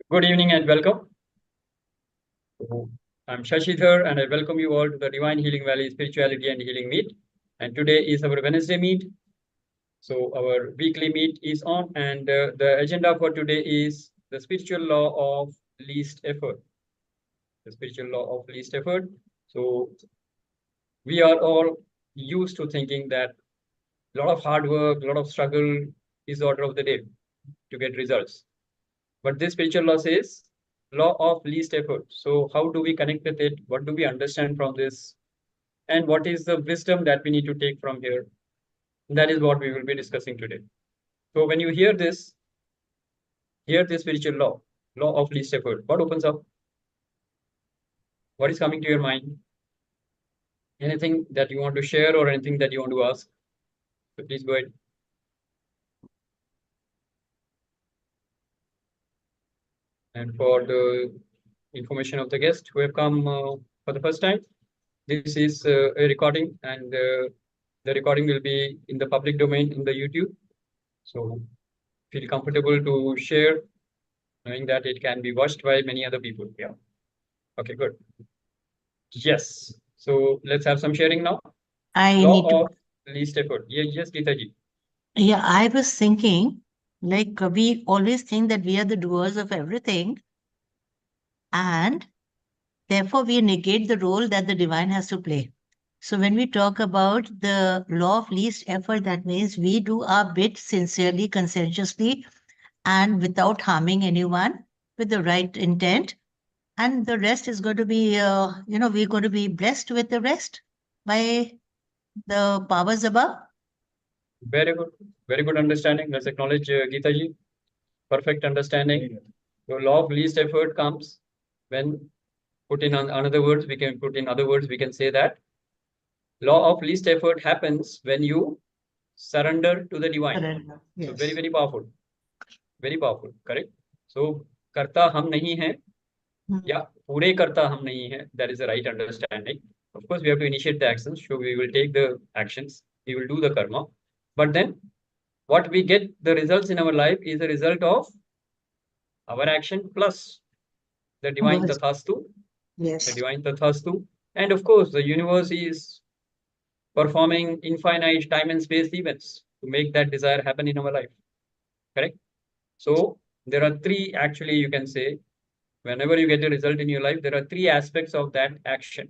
Good evening and welcome. I'm Shashidhar and I welcome you all to the Divine Healing Valley Spirituality and Healing Meet. And today is our Wednesday meet. So our weekly meet is on, and the agenda for today is the spiritual law of least effort. The spiritual law of least effort. So we are all used to thinking that a lot of hard work, a lot of struggle is the order of the day to get results. But this spiritual law says law of least effort. So how do we connect with it? What do we understand from this? And what is the wisdom that we need to take from here? That is what we will be discussing today. So when you hear this spiritual law of least effort, what opens up? What is coming to your mind? Anything that you want to share or anything that you want to ask? So please go ahead. And for the information of the guests who have come for the first time, this is a recording, and the recording will be in the public domain in the YouTube. So feel comfortable to share, knowing that it can be watched by many other people. Yeah. Okay, good. Yes. So let's have some sharing now. I Law need to. of least effort. Yes, Geeta ji. Yeah, I was thinking, we always think that we are the doers of everything, and therefore we negate the role that the divine has to play. So when we talk about the law of least effort, that means we do our bit sincerely, conscientiously, and without harming anyone, with the right intent, and the rest is going to be, we're going to be blessed with the rest by the powers above. Very good. Very good understanding. Let's acknowledge Geeta ji. Perfect understanding. So law of least effort comes when put in another words, we can put in other words, we can say that law of least effort happens when you surrender to the divine. Surrender. So very, Yes. very powerful. Very powerful. Correct. So karta हम नहीं हैं या पूरे karta हम नहीं हैं. That is the right understanding. Of course, we have to initiate the actions. So we will take the actions. We will do the karma. But then what we get the results in our life is a result of our action plus the divine Yes. tathastu. The Yes. divine tathastu. And of course, the universe is performing infinite time and space events to make that desire happen in our life. Correct? So there are three, actually, you can say, whenever you get a result in your life, there are three aspects of that action.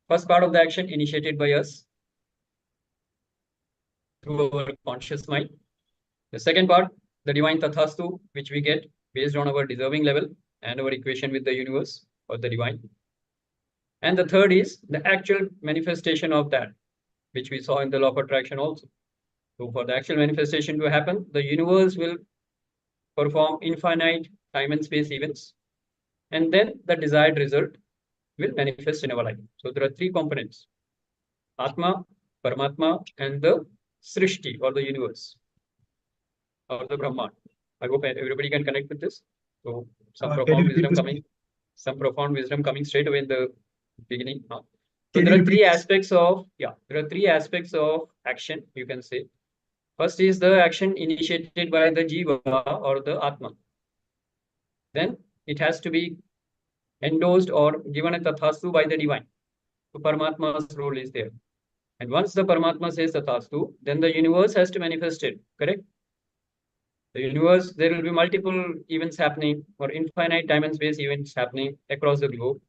First part of the action initiated by us through our conscious mind. The second part, the divine tathastu, which we get based on our deserving level and our equation with the universe or the divine. And the third is the actual manifestation of that, which we saw in the law of attraction also. So for the actual manifestation to happen, the universe will perform infinite time and space events, and then the desired result will manifest in our life. So there are three components: Atma, Paramatma, and the Srishti or the universe or the Brahman. I hope everybody can connect with this. So some profound wisdom coming straight away in the beginning. So there are three aspects of action, you can say. First is the action initiated by the Jiva or the Atma. Then it has to be endorsed or given a tathastu by the divine. So Paramatma's role is there. And once the Paramatma says tathastu, then the universe has to manifest it. Correct? The universe, there will be multiple events happening or infinite time and space events happening across the globe.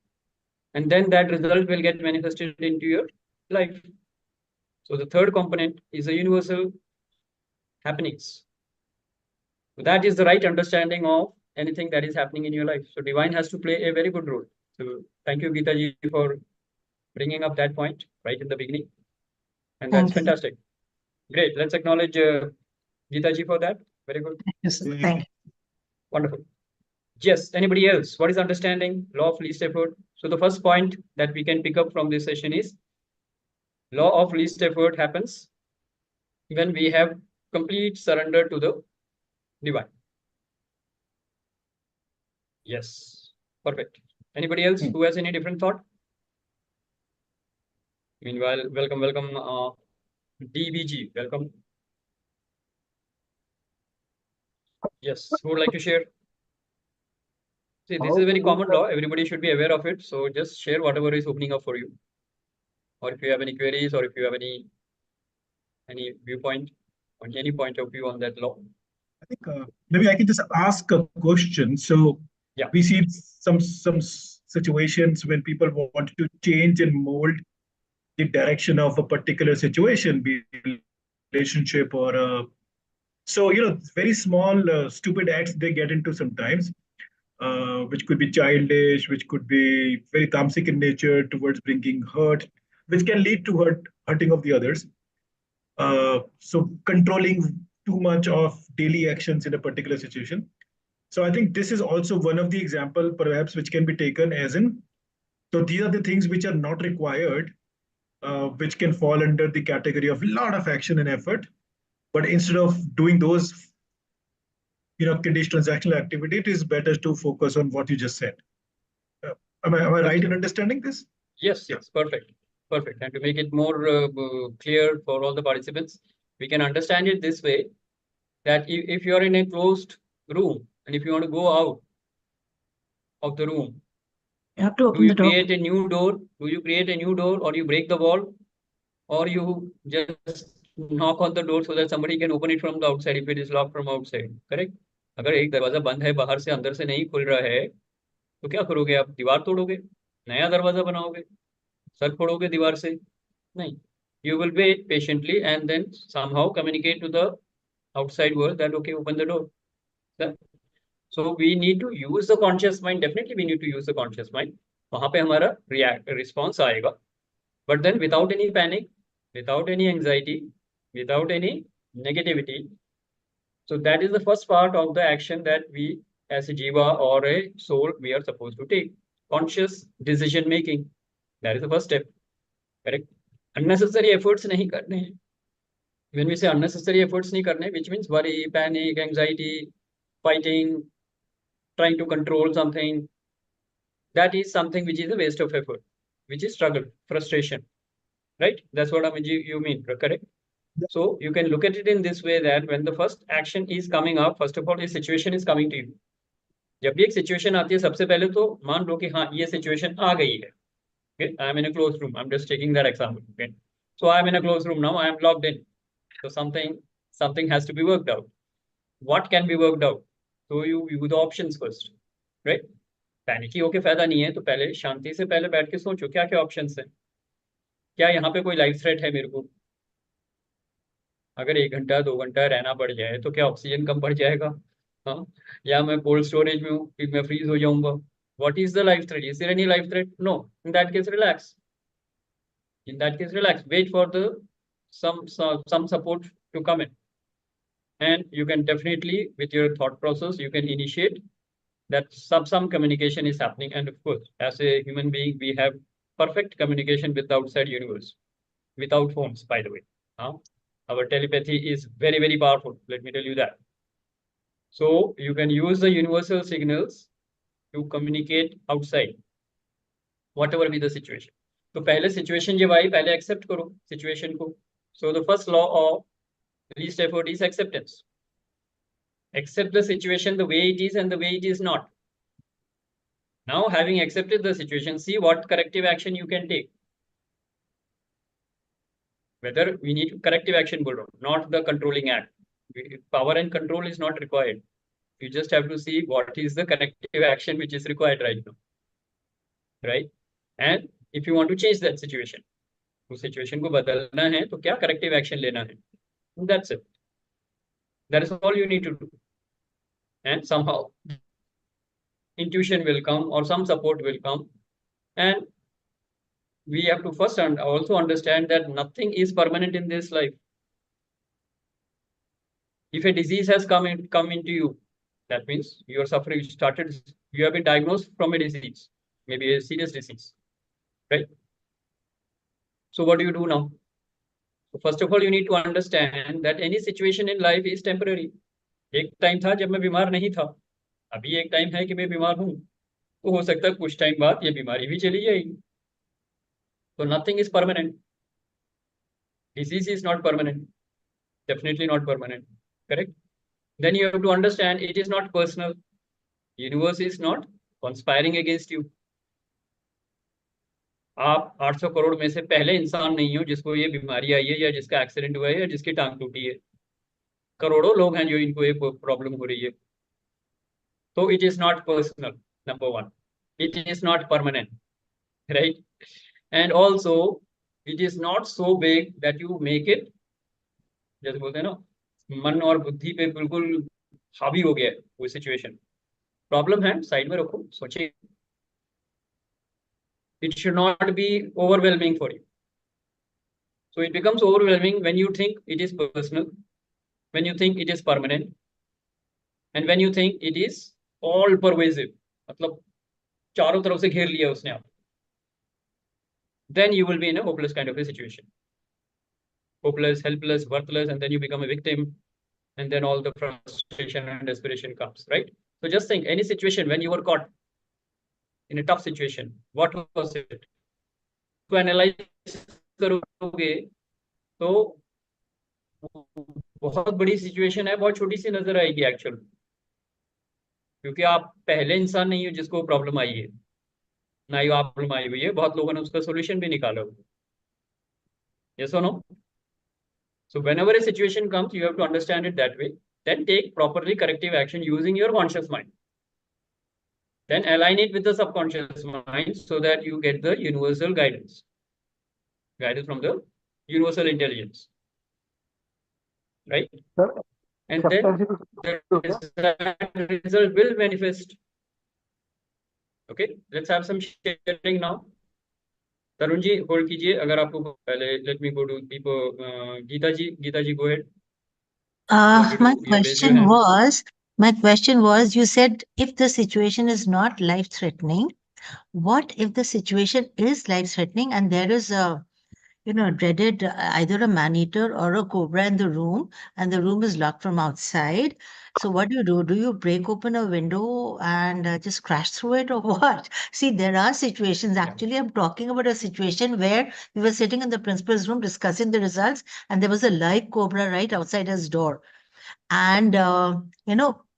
And then that result will get manifested into your life. So the third component is the universal happenings. So that is the right understanding of anything that is happening in your life. So divine has to play a very good role. So thank you, Geeta ji, for bringing up that point right in the beginning. And that's Thank you. fantastic. Great. Let's acknowledge Geeta ji for that. Very good. Yes, thank you. Wonderful. Yes. Anybody else? What is understanding? Law of least effort. So the first point that we can pick up from this session is law of least effort happens when we have complete surrender to the divine. Yes. Perfect. Anybody else who has any different thought? Meanwhile, welcome, DBG, welcome. Yes, who would like to share? See, this is a very common law. Everybody should be aware of it. So just share whatever is opening up for you. Or if you have any queries, or if you have any viewpoint, or any point of view on that law. I think maybe I can just ask a question. So Yeah. we see some situations when people want to change and mold the direction of a particular situation, be it relationship or so very small stupid acts they get into sometimes, which could be childish, which could be very tamasic in nature towards bringing hurt, which can lead to hurting of the others. So controlling too much of daily actions in a particular situation. So I think this is also one of the example perhaps which can be taken as in, so these are the things which are not required, which can fall under the category of a lot of action and effort. But instead of doing those, conditional transactional activity, it is better to focus on what you just said. Am I right in understanding this? Yes, yes, perfect. Perfect. And to make it more clear for all the participants, we can understand it this way, that if you are in a closed room and if you want to go out of the room, You have to do open you the door. create a new door? Do you create a new door, or you break the wall, or you just knock on the door so that somebody can open it from the outside if it is locked from outside? Correct? अगर एक दरवाजा बंद है बाहर से, अंदर से नहीं खुल रहा है, तो क्या करोगे आप? दीवार तोड़ोगे, नया दरवाजा बनाओगे, सर फोड़ोगे दीवार से? नहीं. You will wait patiently and then somehow communicate to the outside world that okay, open the door. So we need to use the conscious mind. Definitely we need to use the conscious mind. वहां पे हमारा response आएगा. But then without any panic, without any anxiety, without any negativity. So that is the first part of the action that we as a jiva or a soul, we are supposed to take. Conscious decision making. That is the first step. Correct? Unnecessary efforts नहीं करने हैं. When we say unnecessary efforts नहीं करने, which means worry, panic, anxiety, fighting, trying to control something, that is something which is a waste of effort, which is struggle, frustration, right? That's what you mean, correct? So you can look at it in this way, that when the first action is coming up, first of all, a situation is coming to you. जब भी एक situation आती है, सबसे पहले तो मान लो कि हाँ, ये situation आ गई है. Okay? I am in a closed room. I'm just taking that example. Okay? So I am in a closed room now. I am locked in. So something has to be worked out. What can be worked out? So you use the options first, right? Panic होके फायदा नहीं है, तो पहले शांति से पहले बैठ के सोचो क्या क्या ऑप्शंस हैं. क्या यहाँ पे कोई लाइफ थ्रेट है मेरे को? अगर 1 घंटा 2 घंटा रहना पड़ जाए तो क्या ऑक्सीजन कम पड़ जाएगा? हाँ, या मैं कोल्ड स्टोरेज में हूँ, फिर मैं फ्रीज हो जाऊंगा? What is the life threat? Is there any life threat? No. In that case, relax. In that case, relax. Wait for some support to come in, and you can definitely, with your thought process, you can initiate that some communication is happening. And of course, as a human being, we have perfect communication with the outside universe, without phones, by the way. Our telepathy is very, very powerful. Let me tell you that. So you can use the universal signals to communicate outside, whatever be the situation. तो पहले situation जब आई, पहले accept करो situation को. So the first law of least effort is acceptance. Accept the situation the way it is and the way it is not. Now, having accepted the situation, see what corrective action you can take. Whether we need corrective action, not the controlling act. Power and control is not required. You just have to see what is the corrective action which is required right now. Right? And if you want to change that situation, उस situation को बदलना है तो क्या corrective action लेना है? That's it. That is all you need to do. And somehow intuition will come or some support will come. And we have to first also understand that nothing is permanent in this life. If a disease has come into you, that means you are suffering, you have been diagnosed from a disease, maybe a serious disease, right? So what do you do now? So first of all, you need to understand that any situation in life is temporary. एक time था जब मैं बीमार नहीं था, अभी एक time है कि मैं बीमार हूँ, तो हो सकता है कुछ टाइम बाद ये बीमारी भी चली जाएगी. So nothing is permanent. Disease is not permanent. Definitely not permanent. Correct? Then you have to understand it is not personal. Universe is not conspiring against you. आप 800 करोड़ में से पहले इंसान नहीं हो जिसको ये बीमारी आई है, या जिसका एक्सीडेंट हुआ है, या जिसकी टांग टूटी है. करोड़ों लोग हैं जो इनको ये प्रॉब्लम हो रही है. तो it is not personal, number one. It is not permanent, right? And also it is not so big that you make it, जैसे बोलते हैं ना, मन और बुद्धि पे बिल्कुल हावी हो गया है वो सिचुएशन. प्रॉब्लम है, साइड में रखो, सोचिए. It should not be overwhelming for you. So it becomes overwhelming when you think it is personal, when you think it is permanent, and when you think it is all pervasive. मतलब चारों तरफ से घेर लिया उसने आप. Then you will be in a hopeless kind of a situation. Hopeless, helpless, worthless, and then you become a victim, and then all the frustration and desperation comes, right? So just think, any situation when you were caught in a tough situation, what was it? To analyze करोगे तो बहुत बड़ी situation है, बहुत छोटी सी नजर आएगी actual, क्योंकि आप पहले इंसान नहीं हो जिसको प्रॉब्लम आई है, ना ही आप प्रॉब्लम आई हुई है. बहुत लोगों ने उसका सोल्यूशन भी निकाला हुआ. यस और no? So whenever a situation comes, you have to understand it that way. Then take properly corrective action using your conscious mind. Then align it with the subconscious mind so that you get the universal guidance from the universal intelligence, right? Sir, And then the desired result will manifest. Okay, let's have some sharing now. Tarun ji hold कीजिए अगर आपको पहले. Let me go to people. Geeta ji go ahead. My question was, you said if the situation is not life-threatening, what if the situation is life-threatening and there is a, dreaded either a man-eater or a cobra in the room and the room is locked from outside? So what do you do? Do you break open a window and just crash through it or what? See, there are situations. Actually, I'm talking about a situation where we were sitting in the principal's room discussing the results and there was a live cobra right outside his door. And,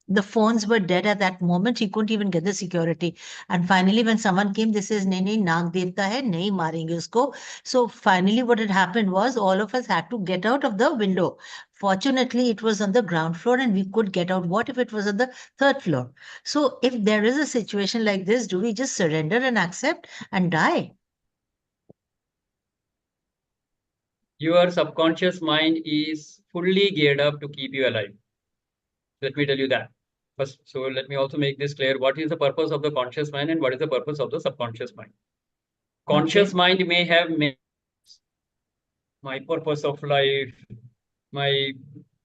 the phones were dead at that moment. He couldn't even get the security. And finally, when someone came, they says, nahi, naag devta hai, nahi marenge usko. So finally, what had happened was all of us had to get out of the window. Fortunately, it was on the ground floor and we could get out. What if it was on the third floor? So if there is a situation like this, do we just surrender and accept and die? Your subconscious mind is fully geared up to keep you alive. Let me tell you that first. So let me also make this clear. What is the purpose of the conscious mind and what is the purpose of the subconscious mind? Conscious mind may have my purpose of life, my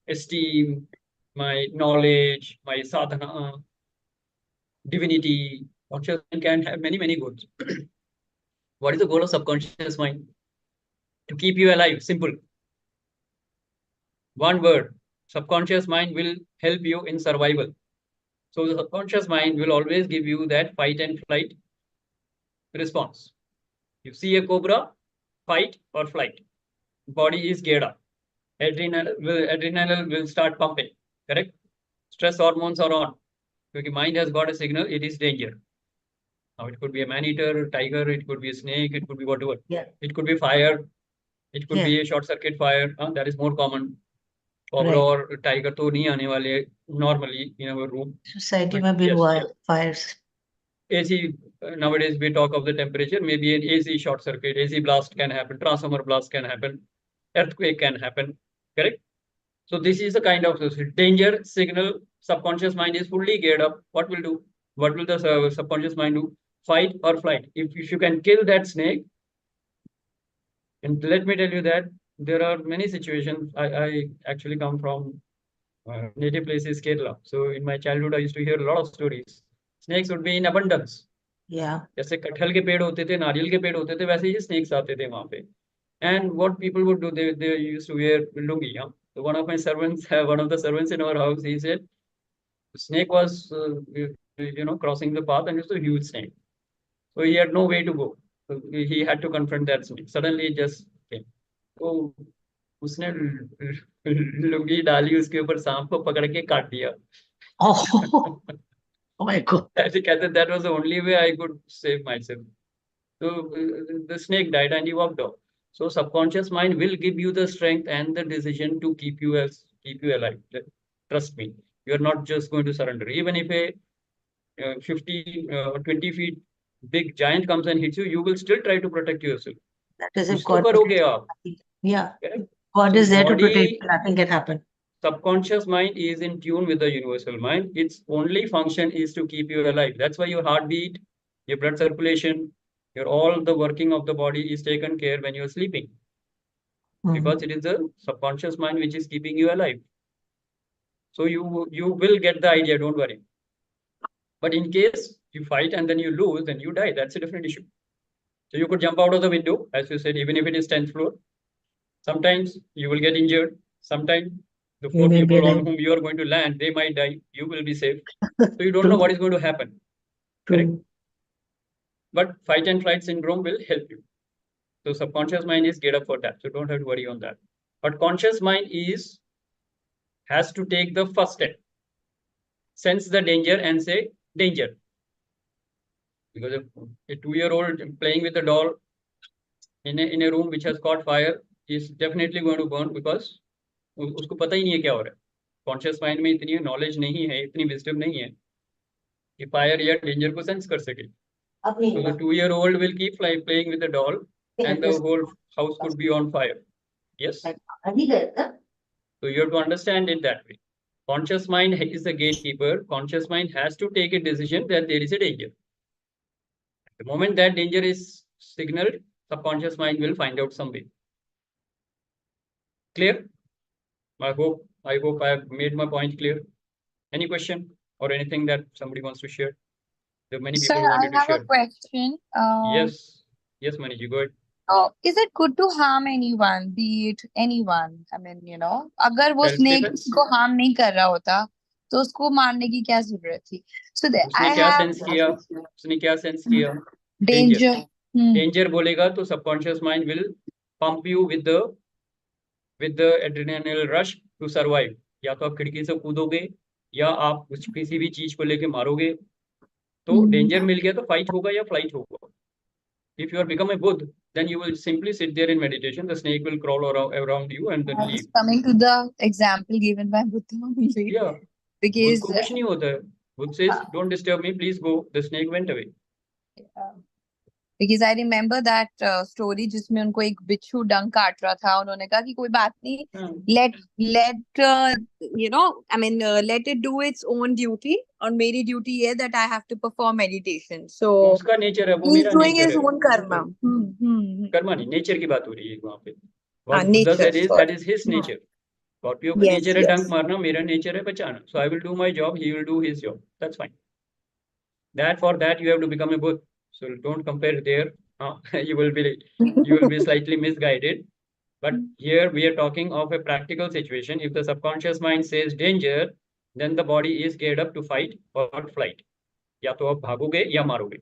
esteem, my knowledge, my sadhana, divinity. Conscious mind can have many goals. What is the goal of subconscious mind? To keep you alive. Simple. One word. Subconscious mind will help you in survival. So the subconscious mind will always give you that fight and flight response. You see a cobra, fight or flight. Body is geared up. Adrenaline will start pumping. Correct? Stress hormones are on. Because mind has got a signal, it is danger. Now it could be a man-eater, tiger, it could be a snake, it could be whatever. Yeah. It could be fire. It could be a short circuit fire. That is more common. Cobra or tiger तो नहीं आने वाले normally in our room. Society may be fires. AC, nowadays we talk of the temperature, maybe an AC short circuit, AC blast can happen, transformer blast can happen, earthquake can happen, correct? So this is the kind of danger signal. Subconscious mind is fully geared up. What will do? What will the subconscious mind do? Fight or flight. If you can kill that snake, and let me tell you that there are many situations. I actually come from native place is Kerala. So in my childhood, I used to hear a lot of stories. Snakes would be in abundance. Yeah. जैसे कटहल के पेड़ होते थे, नारियल के पेड़ होते थे, वैसे ही snakes आते थे वहाँ पे. And what people would do, they used to wear lungi. So one of my servants, one of the servants in our house, he said, the snake was, crossing the path and it was a huge snake. So he had no way to go. So he had to confront that snake. Suddenly it just came. So उसने लुंगी डाली उसके ऊपर सांप को पकड़ के काट दिया. Oh, Oh my God. That was the only way I could save myself. So the snake died and he walked off. So subconscious mind will give you the strength and the decision to keep you alive. Trust me, you are not just going to surrender. Even if a 20 feet big giant comes and hits you, you will still try to protect yourself. That is if कुछ तो God करोगे आप. Yeah. Correct? God So is there to body- protect. Nothing can happen. Subconscious mind is in tune with the universal mind. Its only function is to keep you alive. That's why your heartbeat, your blood circulation, your all the working of the body is taken care when you're sleeping. Because it is the subconscious mind which is keeping you alive. So you will get the idea, don't worry. But in case you fight and then you lose, then you die. That's a different issue. So you could jump out of the window, as you said, even if it is 10th floor. Sometimes you will get injured. Sometimes the You 4 may be people on alive. whom you are going to land, they might die. You will be safe. So you don't know True. what is going to happen. Correct? True. But fight and flight syndrome will help you. So subconscious mind is geared up for that. So don't have to worry on that. But conscious mind has to take the first step. Sense the danger and say danger. Because a 2-year-old playing with a doll in a room which has caught fire is definitely going to burn because उसको पता ही नहीं है क्या हो रहा है. Conscious mind में इतनी नॉलेज नहीं है, इतनी विजडम नहीं है कि फायर या डेंजर को सेंस कर सके. So the 2-year-old will keep playing with the doll and the whole house could be on fire. Yes. So you have to understand it that way. Conscious mind is the gatekeeper. Conscious mind has to take a decision that there is a danger. The moment that danger is signaled, subconscious mind will find out some way. Clear? I hope I have made my point clear. Any question or anything that somebody wants to share? There are many people who wanted to share. I have a question. Yes, Manish, you go ahead. Is it good to harm anyone, be it anyone? I mean, अगर वो snake को harm नहीं कर रहा होता, तो उसको मारने की क्या जरूरत थी? So उसने क्या सेंस किया? Danger. Danger बोलेगा तो subconscious mind will pump you with the adrenaline rush to survive. या तो आप खिड़की से कूदोगे या आप किसी भी चीज को लेके मारोगे. तो डेंजर मिल गया तो फाइट होगा या फ्लाइट होगा. If you are become a Buddha, then you will simply sit there in meditation. The snake will crawl around you and then leave. Coming to the example given by Buddha only. Yeah. Because उसको कुछ नहीं होता है. Buddha says, "Don't disturb me, please go." The snake went away. Because I remember that story जिसमें उनको एक बिच्छू डंक काट रहा था. उन्होंने कहा कि कोई बात नहीं. Let let it do its own duty. और मेरी duty है that I have to perform meditation. So उसका नेचर है, वो he's मेरा doing नेचर his है. own karma. कर्मा नहीं, नेचर की बात हो रही है वहाँ पे. What nature, Buddha said is sorry. that is his nature. Scorpio का Yes, नेचर है yes. डंक मारना, मेरा नेचर है बचाना. So I will do my job, he will do his job. That's fine. For that you have to become a Buddha. So don't compare there. You will be slightly misguided. But here we are talking of a practical situation. If the subconscious mind says danger, then the body is geared up to fight or flight. या तो आप भागोगे या मारोगे.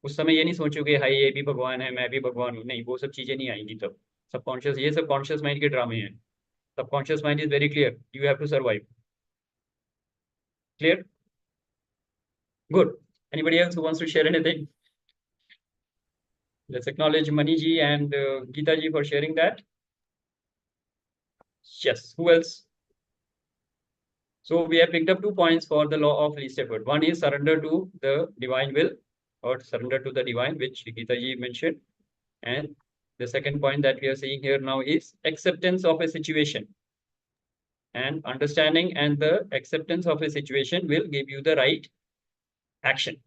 उस समय ये नहीं सोचोगे हाय ये भी भगवान है, मैं भी भगवान हूँ. नहीं, वो सब चीजें नहीं आएंगी तब. ये सब कॉन्शियस माइंड के ड्रामे हैं. Subconscious mind is very clear. You have to survive. Clear? Good. Anybody else who wants to share anything? Let's acknowledge Mani ji and Geeta ji for sharing that. Yes. Who else? So we have picked up 2 points for the law of least effort. One is surrender to the divine will, or surrender to the divine, which Geeta ji mentioned. And the second point that we are seeing here now is acceptance of a situation. And understanding and the acceptance of a situation will give you the right action.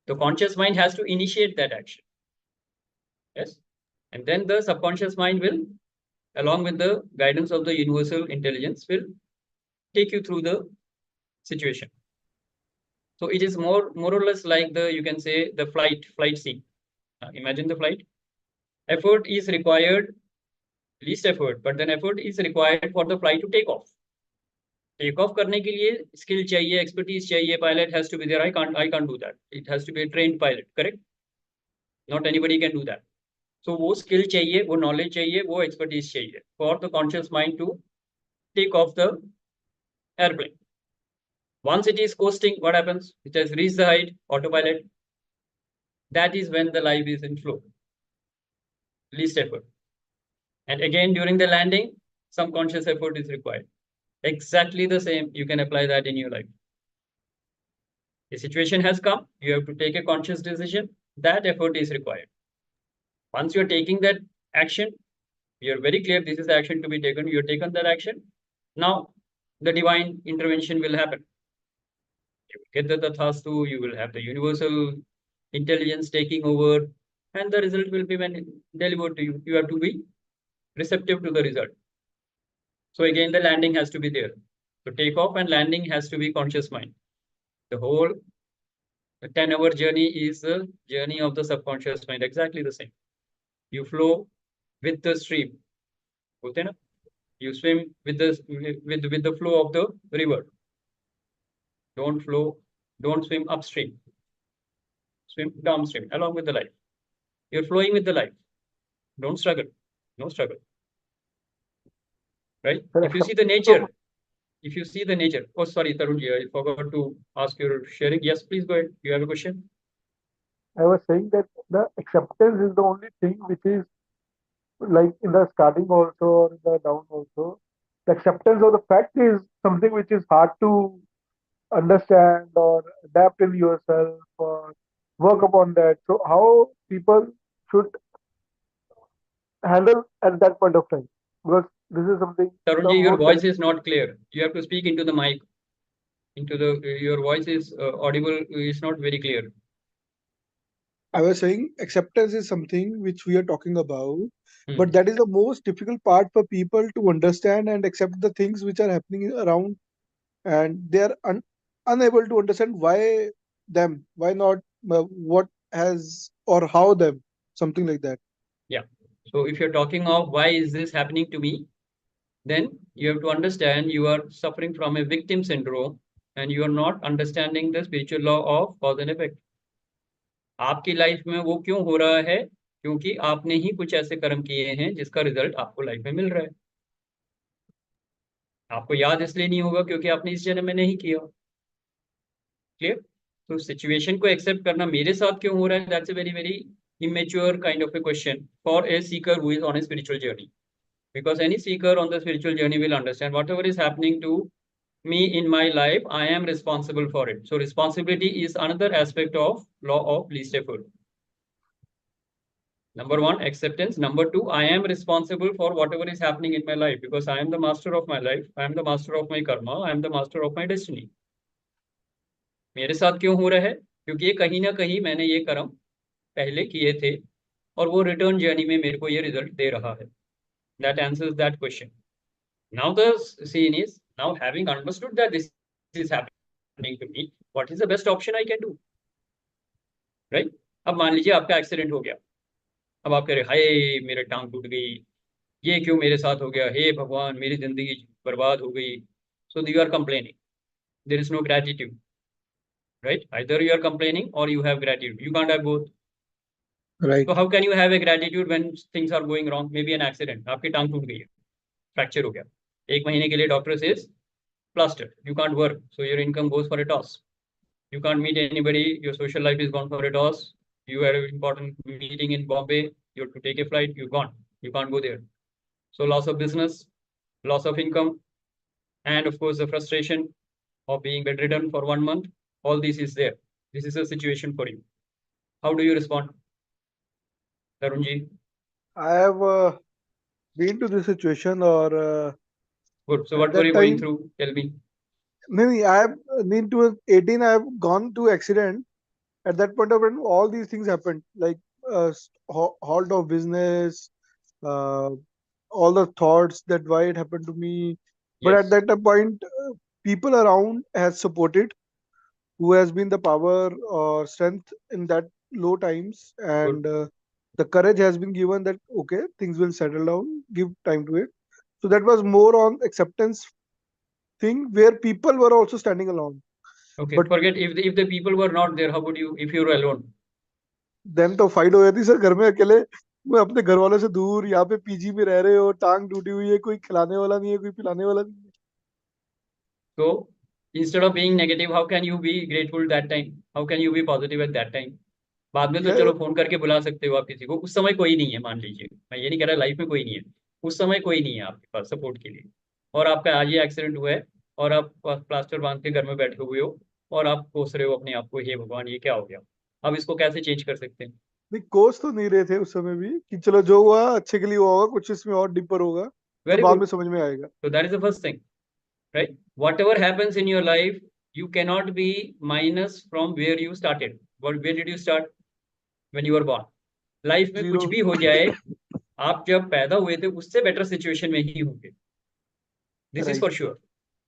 The conscious mind has to initiate that action. Yes. And then the subconscious mind will, along with the guidance of the universal intelligence, will take you through the situation. So it is more or less like you can say the flight scene. Imagine the flight. Effort is required, least effort, but then effort is required for the flight to take off. Take off करने के लिए skill चाहिए, expertise चाहिए. Pilot has to be there. I can't do that. It has to be a trained pilot. Correct? Not anybody can do that. So वो skill चाहिए, वो knowledge चाहिए, वो expertise चाहिए for the conscious mind to take off the airplane. Once it is coasting, what happens? It has reached the height, autopilot. That is when the life is in flow, least effort. And again, during the landing, some conscious effort is required. Exactly the same, you can apply that in your life. A situation has come, you have to take a conscious decision, that effort is required. Once you're taking that action, you're very clear this is the action to be taken, you've taken that action. Now, the divine intervention will happen. You will get the tathastu, you will have the universal intelligence taking over, and the result will be when delivered to you. You have to be receptive to the result. So again, the landing has to be there. So takeoff and landing has to be conscious mind. The whole 10-hour journey is the journey of the subconscious mind, exactly the same. You flow with the stream. You swim with the flow of the river. Don't swim upstream. Swim downstream along with the life. You're flowing with the life. Don't struggle. No struggle. Right? If you see the nature, oh, sorry, Tarunji, I forgot to ask your sharing. Yes, please go ahead. You have a question? I was saying that the acceptance is the only thing which is like in the starting also or in the down also. The acceptance of the fact is something which is hard to understand or adapt in yourself or work upon that. So how people should handle at that point of time? Because this is something. Tarunji, your voice is not clear. You have to speak into the mic. Your voice is audible. It's not very clear. I was saying acceptance is something which we are talking about, but that is the most difficult part for people to understand and accept the things which are happening around, and they are unable to understand why them, why not, what has or how them, something like that. Yeah. So if you're talking of why is this happening to me, then you have to understand you are suffering from a victim syndrome and you are not understanding the spiritual law of cause and effect. आपकी life में वो क्यों हो रहा है? क्योंकि आपने ही कुछ ऐसे कर्म किए हैं जिसका रिजल्ट आपको लाइफ में मिल रहा है. आपको याद इसलिए नहीं होगा क्योंकि आपने इस जन्म में नहीं किया. क्लियर? तो सिचुएशन को एक्सेप्ट करना मेरे साथ क्यों हो रहा है, that's a very very immature kind of a question for a seeker who is on a spiritual journey, because any seeker on the spiritual journey will understand whatever is happening to me in my life, I am responsible for it. So responsibility is another aspect of law of least effort. Number one, acceptance. Number two, I am responsible for whatever is happening in my life because I am the master of my life. I am the master of my karma. I am the master of my destiny. मेरे साथ क्यों हो रहा है? क्योंकि ये कहीं ना कहीं मैंने ये कर्म पहले किए थे और वो रिटर्न जर्नी में मेरे को ये रिजल्ट दे रहा है. That answers that question. Now the scene is, now having understood that this is happening to me, what is the best option I can do? Right? अब मान लीजिए आपका एक्सीडेंट हो गया. अब आप कह रहे हाय मेरे टांग टूट गई, ये क्यों मेरे साथ हो गया, हे भगवान मेरी जिंदगी बर्बाद हो गई. So you are complaining. There is no gratitude. Right? Either you are complaining or you have gratitude. You can't have both. Right. So how can you have a gratitude when things are going wrong? Maybe an accident. आपकी टांग टूट गई है, fracture हो गया, 1 महीने के लिए doctor says plastered. You can't work, so your income goes for a toss. You can't meet anybody. Your social life is gone for a toss. You had an important meeting in Bombay. You have to take a flight. You're gone. You can't go there. So loss of business, loss of income, and of course the frustration of being bedridden for 1 month. All this is there. This is a situation for you. How do you respond, Tarunji? I have been to this situation or. Good. So what were you going through? Tell me. Maybe I have been to 18. I have gone to accident. At that point of time, all these things happened, like halt of business, all the thoughts that why it happened to me. But Yes. at that point, people around has supported, who has been the power or strength in that low times, and the courage has been given that okay, things will settle down. Give time to it. So that was more on acceptance thing where people were also standing along. Okay. But forget if the people were not there, how would you if you were alone? Then तो fight हो जाती sir घर में अकेले. मैं अपने घर वालों से दूर, यहाँ पे पीजी में रह रहे हो, टांग टूटी हुई है, कोई खिलाने वाला नहीं है, कोई पिलाने वाला नहीं है. So Instead of being negative, how can you be grateful that time? How can you be positive at that time? बाद में तो Yeah, चलो फोन करके बुला सकते हो आप किसी को, उस समय कोई नहीं है, मान लीजिए, मैं ये नहीं कह रहा लाइफ में कोई नहीं है, उस समय कोई नहीं है आपके पास सपोर्ट के लिए, और आपका आज ये एक्सीडेंट हुआ है और आप प्लास्टर बांध के घर में बैठे हुए हो और आप कोस रहे हो अपने आप को, हे भगवान ये क्या हो गया, अब इसको कैसे चेंज कर सकते हैं? नहीं कोच तो नहीं रहे थे उस समय भी कि चलो जो हुआ अच्छे के लिए हुआ होगा, कुछ इसमें और डीपर होगा तो वेरी बाद गुड. में समझ में आएगा. So that is the first thing, right? Whatever happens in your life, you cannot be minus from where you started. Where did you start? When you were born. Life में कुछ Zero. भी हो जाए, आप जब पैदा हुए थे उससे बेटर सिचुएशन में ही होंगे. This is Right. for sure.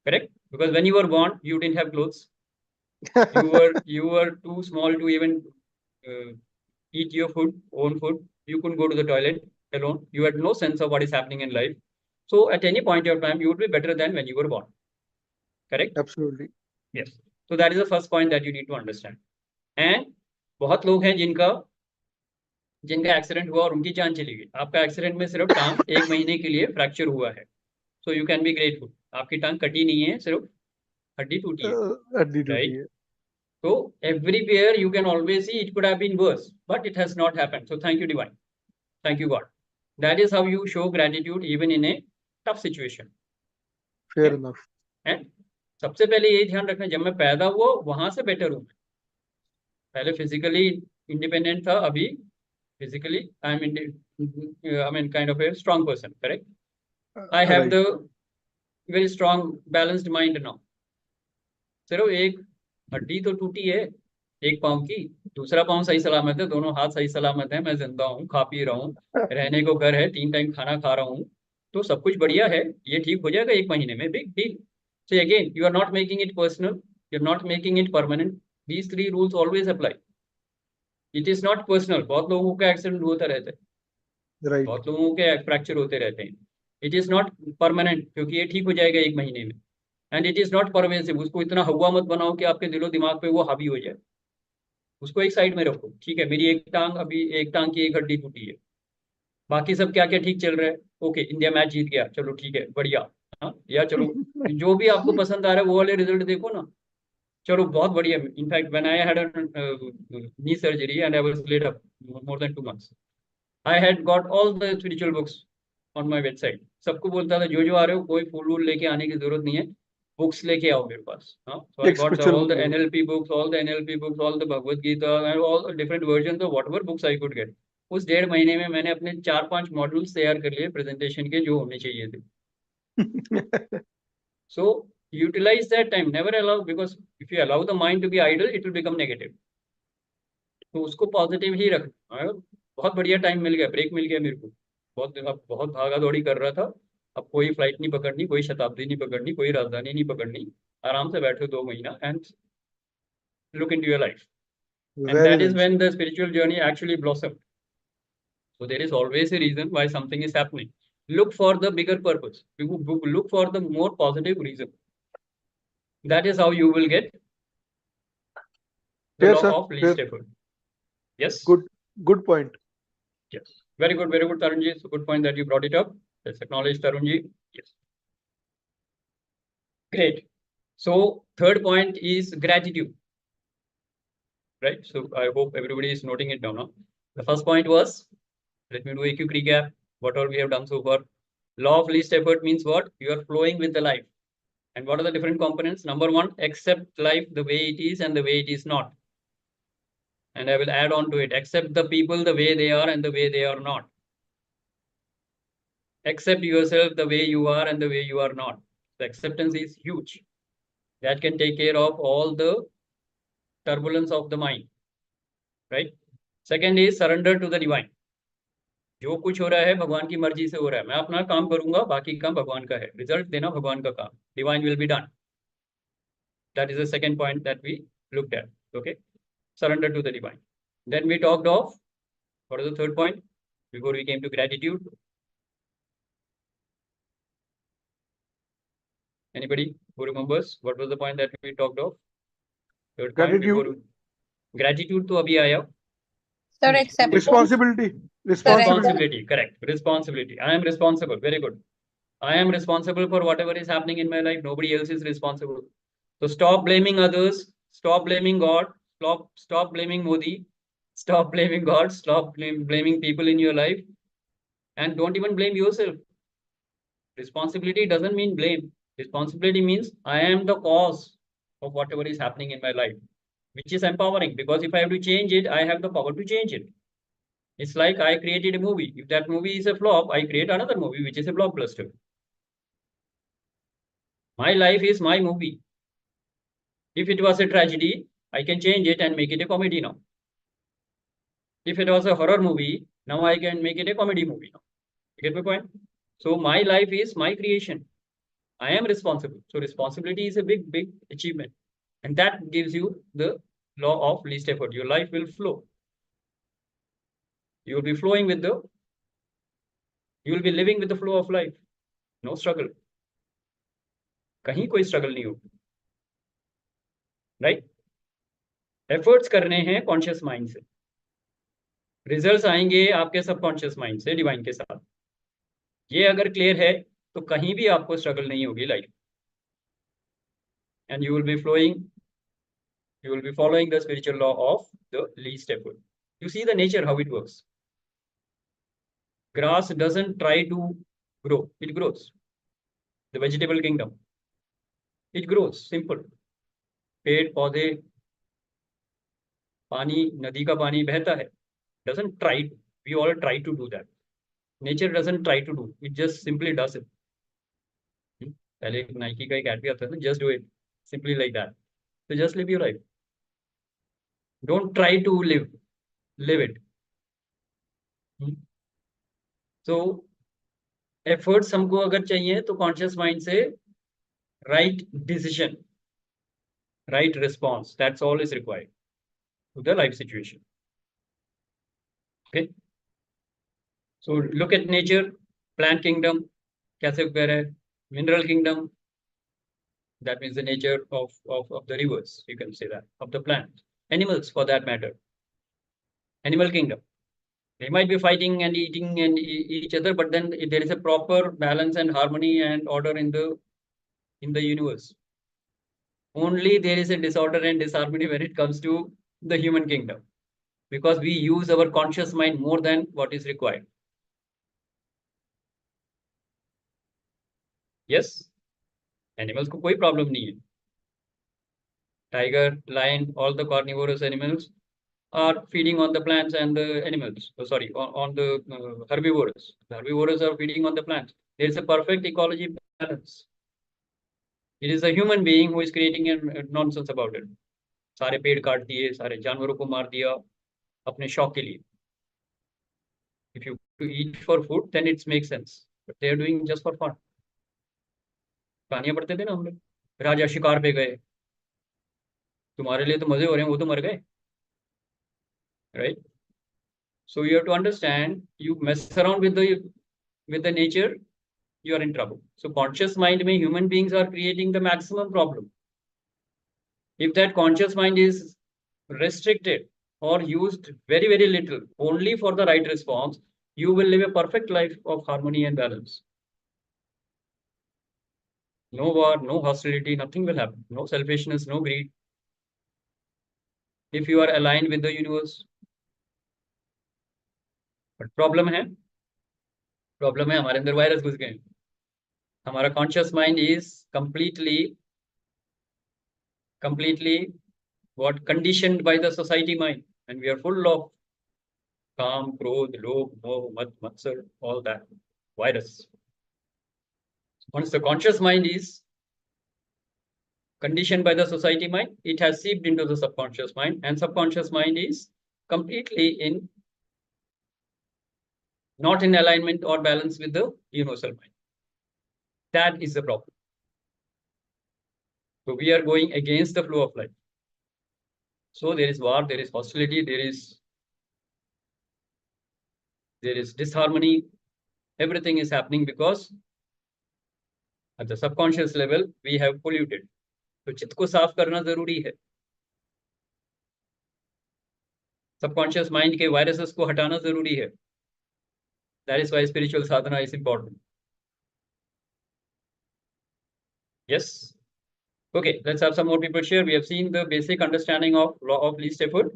Correct? Because when you were born, you didn't have clothes. You were too small to even eat your own food. You couldn't go to the toilet alone. You had no sense of what is happening in life. So at any point of time, you would be better than when you were born. Correct? Absolutely. Yes. So that is the first point that you need to understand. And बहुत लोग हैं जिनका accident हुआ और उनकी जान चली गई. आपका एक्सीडेंट में सिर्फ टांग 1 महीने के लिए फ्रैक्चर हुआ है. So you can be grateful. आपकी टांग कटी नहीं है, सिर्फ हड्डी टूटी है. हड्डी टूटी Right? है. So everywhere you can always see it could have been worse, but it has not happened. So thank you, Divine. Thank you, God. That is how you show gratitude even in a tough situation. Fair Okay. enough. And सबसे पहले ये ध्यान रखना, जब मैं पैदा हुआ वहां से बेटर हूँ. पहले फिजिकली इंडिपेंडेंट था, अभी physically I mean kind of a strong person. Correct? I have Right. the very strong balanced mind now. सिर्फ एक हड्डी तो टूटी है एक पाँव की, दूसरा पाँव सही सलामत है, दोनों हाथ सही सलामत है, मैं जिंदा हूँ, खा पी रहा हूँ, रहने को घर है, 3 टाइम खाना खा रहा हूँ, तो सब कुछ बढ़िया है. ये ठीक हो जाएगा 1 महीने में. Big deal. So again you are not making it personal, you are not making it permanent. These 3 rules always apply. It is not personal. बहुत लोगों का एक्सीडेंट होता रहता है, Right. बहुत लोगों के फ्रैक्चर होते रहते हैं. इट इज नॉट परमानेंट, क्योंकि ये ठीक हो जाएगा 1 महीने में. And it is not pervasive. उसको इतना हवा मत बनाओ कि आपके दिलो दिमाग पे वो हावी हो जाए. उसको एक साइड में रखो. ठीक है, मेरी एक टांग की एक हड्डी टूटी है, बाकी सब क्या क्या ठीक चल रहा है. ओके, इंडिया मैच जीत गया, चलो ठीक है, बढ़िया. हाँ, या चलो जो भी आपको पसंद आ रहा है वो वाले रिजल्ट देखो ना, चलो बहुत बढ़िया. In fact when I had knee surgery and I was laid up more than 2 months, I had got all the spiritual books on my bedside. सबको बोलता था जो आ रहे हो कोई फूल वूल लेके आने की जरूरत नहीं है, बुक्स लेके आओ मेरे पास. हाँ, so I एक got spiritual all the book. NLP books, all the Bhagavad Gita and all the different versions of whatever books I could get. उस 1.5 महीने में मैंने अपने 4-5 मॉड्यूल्स तैयार कर लिए प्रेजेंटेशन के, जो होने चाहिए थे. So utilize that time. Never allow, because if you allow the mind to be idle, it will become negative. तो उसको पॉजिटिव ही रखना. बहुत बढ़िया टाइम मिल गया, ब्रेक मिल गया मेरे को. बहुत भागा दौड़ी कर रहा था. अब कोई फ्लाइट नहीं पकड़नी, कोई शताब्दी नहीं पकड़नी, कोई राजधानी नहीं पकड़नी. आराम से बैठो 2 महीना and look into your life. And Very that is nice. when the spiritual journey actually blossomed. So there is always a reason why something is happening. Look for the bigger purpose. Look for the more positive reason. That is how you will get the Fair, law sir. of least Fair. effort. Yes. Good point. Yes. Very good, Tarunji. It's a good point that you brought it up. Let's acknowledge Tarunji. Yes. Great. So third point is gratitude. Right. So I hope everybody is noting it down now. The first point was, let me do a quick recap. What all we have done so far. Law of least effort means what? You are flowing with the life. And what are the different components? Number 1, accept life the way it is and the way it is not. And I will add on to it. Accept the people the way they are and the way they are not. Accept yourself the way you are and the way you are not. The acceptance is huge. That can take care of all the turbulence of the mind. Right? Second is surrender to the divine. जो कुछ हो रहा है भगवान की मर्जी से हो रहा है. मैं अपना काम करूंगा, बाकी काम भगवान का है. रिजल्ट देना भगवान का काम. Divine will be done. That is the second point that we looked at. Okay. Surrender to the divine. Then we talked of, what is the third point before we came to gratitude? Anybody who remembers what was the point that we talked of? Third point Gratitude. before gratitude to abhi aaya. Sir, acceptance. Responsibility. Correct. Responsibility. I am responsible. Very good. I am responsible for whatever is happening in my life. Nobody else is responsible. So stop blaming others, stop blaming God, stop blaming Modi, stop blaming God, stop blaming people in your life, and don't even blame yourself. Responsibility doesn't mean blame. Responsibility means I am the cause of whatever is happening in my life, which is empowering, because if I have to change it, I have the power to change it. It's like I created a movie. If that movie is a flop, I create another movie, which is a blockbuster. My life is my movie. If it was a tragedy, I can change it and make it a comedy now. If it was a horror movie, now I can make it a comedy movie now. You get my point? So my life is my creation. I am responsible. So responsibility is a big, big achievement. And that gives you the law of least effort. Your life will flow. You will be flowing with the, you will be living with the flow of life. No struggle. कहीं कोई struggle नहीं होगी. Right? Efforts करने हैं conscious mind से. Results आएंगे आपके subconscious mind से, divine के साथ. ये अगर clear है, तो कहीं भी आपको struggle नहीं होगी life. And you will be flowing, you will be following the spiritual law of the least effort. You see the nature, how it works. Grass doesn't try to grow, it grows. The vegetable kingdom, it grows, simple. पेड़ पौधे, पानी, नदी का पानी बहता है. Doesn't try, we all try to do that. Nature doesn't try to do, it just simply does it. पहले Nike का एक ऐड भी आता था, just do it, simply like that. So just live your life. Don't try to live it. So efforts हमको अगर चाहिए तो conscious mind से right decision, right response, that's all is required to the life situation. Okay, so look at nature. Plant kingdom कैसे उग है, mineral kingdom, that means the nature of the rivers, you can say that, of the plant. Animals for that matter, animal kingdom, they might be fighting and eating and each other, but then there is a proper balance and harmony and order in the universe. Only there is a disorder and disharmony when it comes to the human kingdom, because we use our conscious mind more than what is required. Yes, animals को कोई problem नहीं है. Tiger, lion, all the carnivorous animals are feeding on the plants and the animals. Oh, sorry, on the herbivores. The herbivores are feeding on the plants. There is a perfect ecology balance. It is a human being who is creating a nonsense about it. सारे पेड़ काट दिए, सारे जानवरों को मार दिया अपने शौक के लिए. If you eat for food, then it makes sense. But they are doing just for fun. कहानियां पढ़ते थे ना हम लोग, राजा शिकार पे गए, तुम्हारे लिए तो मजे हो रहे हैं, वो तो मर गए. Right? So you have to understand, you mess around with the nature, you are in trouble. So conscious mind में human beings are creating the maximum problem. If that conscious mind is restricted or used very, very little, only for the right response, you will live a perfect life of harmony and balance. No war, no hostility, nothing will happen. No selfishness, no greed. If you are aligned with the universe. But problem है हमारे अंदर virus घुस गए. हमारा conscious mind is completely what conditioned by the society mind, and we are full of काम, क्रोध, लोभ, मोह, मद, मत्सर, all that virus. Once the conscious mind is conditioned by the society mind, it has seeped into the subconscious mind, and subconscious mind is completely not in alignment or balance with the universal mind. That is the problem. So we are going against the flow of life. So there is war, there is hostility, there is disharmony. Everything is happening because at the subconscious level we have polluted. तो चित्त को साफ करना जरूरी है. Subconscious mind के viruses को हटाना जरूरी है. That is why spiritual sadhana is important. Yes. Okay, let's have some more people share. We have seen the basic understanding of law of least effort.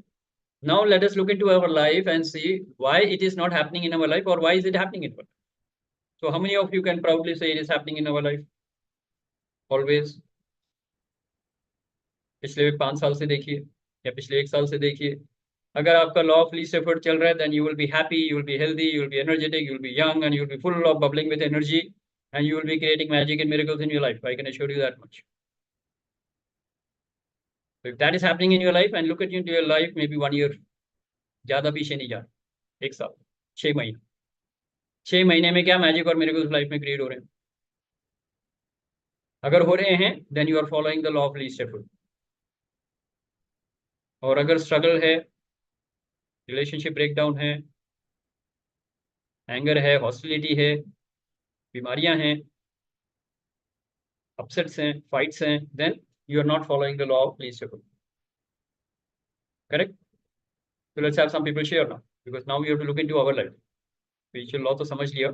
Now let us look into our life and see why it is not happening in our life, or why is it happening in our life. So how many of you can proudly say it is happening in our life? Always. पिछले 5 साल से देखिए या पिछले 1 साल से देखिए, अगर आपका लॉ ऑफ लीस्ट एफर्ट चल रहा है, then you will be happy, you will be healthy, you will be energetic, you will be young, and you will be full of bubbling with energy, and you will be creating magic and miracles in your life. I can assure you that much. So if that is happening in your life, and look at into your life, maybe 1 year, ज्यादा पीछे नहीं जा, 1 साल, 6 महीने, 6 महीने में क्या magic और मिरेकल्स लाइफ में क्रिएट हो रहे हैं? अगर हो रहे हैं, then you are following the law of least effort. और अगर स्ट्रगल है, रिलेशनशिप ब्रेकडाउन है, एंगर है, हॉस्टिलिटी है, बीमारियां हैं, अपसेट्स हैं, फाइट्स हैं, then you are not following the law of least effort. Correct? So let's have some people share now, because now we have to look into our life. Spiritual law तो समझ लिया,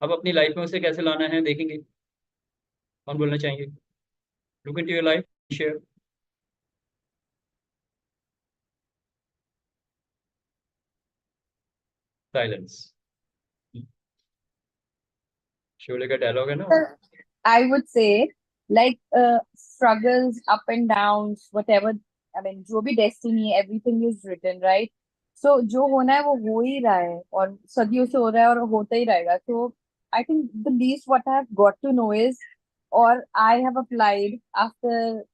अब अपनी life में उसे कैसे लाना है देखेंगे. कौन बोलना चाहेंगे? Look into your life, share. Silence. Sholay का डायलॉग है ना. I would say, like, struggles, up and downs, whatever. I mean, जो भी destiny, everything is written, right? So जो होना है वो हो ही रहा है, और सदियों से हो रहा है और होता ही रहेगा. So I think the least what I have got to know is, or I have applied after,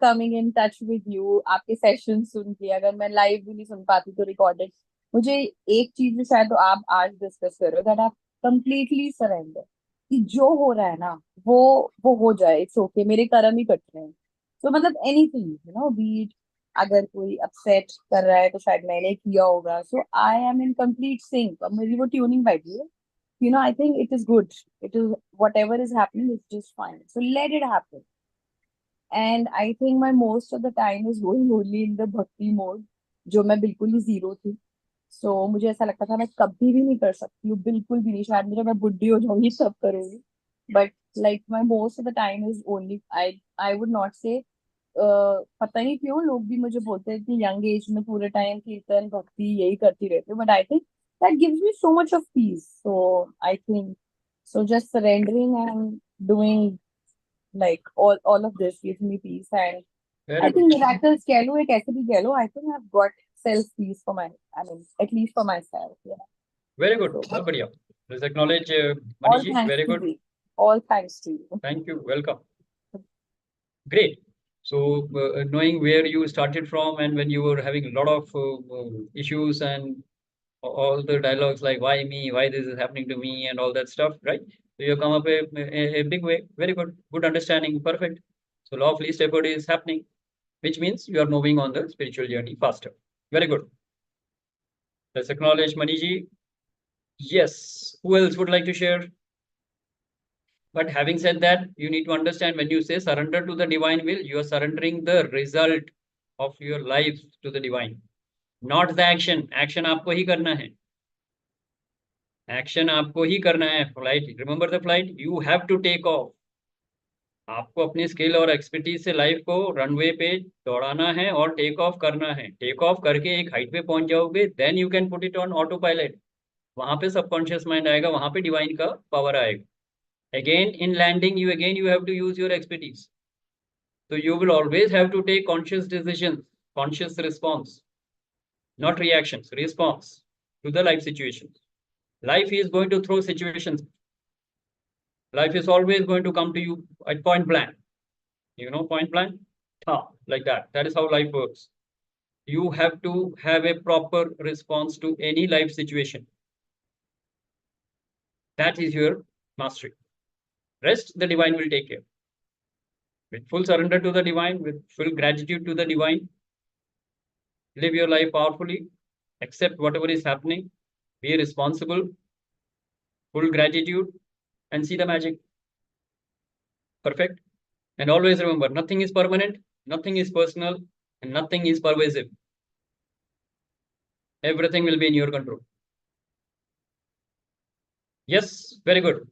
coming in touch with you, आपके सेशन सुन के, अगर मैं लाइव भी नहीं सुन पाती तो रिकॉर्डेड, मुझे एक चीज शायद तो आप आज डिस्कस कर रहे हो, दैट आप कंप्लीटली सरेंडर, कि जो हो रहा है ना वो हो जाए, इट्स ओके, मेरे कर्म ही कट रहे हैं. तो मतलब एनीथिंग, बीट, अगर कोई अपसेट कर रहा है तो शायद मैंने किया होगा. So I am in complete sync. अब मेरी वो ट्यूनिंग बैठी है. I think it is good. It is whatever is happening is just fine. So let it happen. And I think my most of the time is going only in the bhakti mode, जो मैं बिल्कुल ही zero थी. So मुझे ऐसा लगता था मैं कभी भी नहीं कर सकती हूँ, बिल्कुल भी नहीं. शायद मुझे, मैं बुढ़ी हो जाऊंगी तब करूंगी. But like my most of the time is only, I would not say, पता नहीं क्यों लोग भी मुझे बोलते हैं कि यंग एज में पूरे टाइम कीर्तन भक्ति यही करती रहती हूँ. But I think that gives me so much of peace. So I think, so just surrendering and doing like all of this gives me peace. And Very I good. think miracles कह लो या कैसे भी कह लो, I think I've got self peace for at least for myself. Yeah. Very good. So, बहुत बढ़िया. Let's acknowledge all Manish ji. thanks Very to good. you. All thanks to you. Thank you. Welcome. Great. So knowing where you started from, and when you were having a lot of issues and all the dialogues like why me, why this is happening to me, and all that stuff, right? So you come up a big way. Very good. Good understanding. Perfect. So law of least effort is happening, which means you are moving on the spiritual journey faster. Very good. Let's acknowledge Maniji. Yes. Who else would like to share? But having said that, you need to understand, when you say surrender to the divine will, you are surrendering the result of your life to the divine, not the action. Action आपको ही करना है. Action आपको ही करना है. Flight. Remember the flight? You have to take off. आपको अपनी skill और expertise से लाइफ को रनवे पे दौड़ाना है और टेक ऑफ करना है. टेक ऑफ करके एक हाइट पे पहुंच जाओगे, then you can put it on autopilot. वहां पे सबकॉन्शियस माइंड आएगा, वहां पे डिवाइन का पावर आएगा. Again, in landing, you have to use your expertise. So you will always have to take conscious decisions, conscious response, not reactions, response to the life situations. Life is going to throw situations. Life is always going to come to you at point blank. You know point blank? Like that. That is how life works. You have to have a proper response to any life situation. That is your mastery. Rest, the divine will take care. With full surrender to the divine, with full gratitude to the divine, live your life powerfully, accept whatever is happening, be responsible, full gratitude, and see the magic. Perfect. And always remember, nothing is permanent, nothing is personal, and nothing is pervasive. Everything will be in your control. Yes, very good.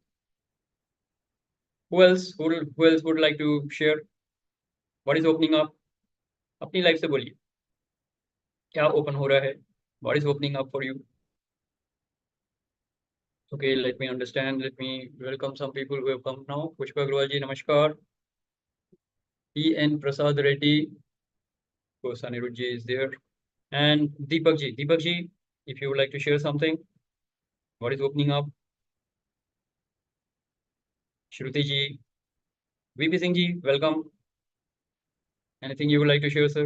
Who else would like to share? What is opening up? अपनी life से बोलिए, क्या open हो रहा है? What is opening up for you? Okay, let me understand. Let me welcome some people who have come now. Pushpa Agrawal ji, namaskar. E.N. Prasad Reddy, of course, Anirudh ji is there. And Deepak ji. Deepak ji, if you would like to share something, what is opening up? Shruti ji, VP Singh ji, welcome. Anything you would like to share, sir?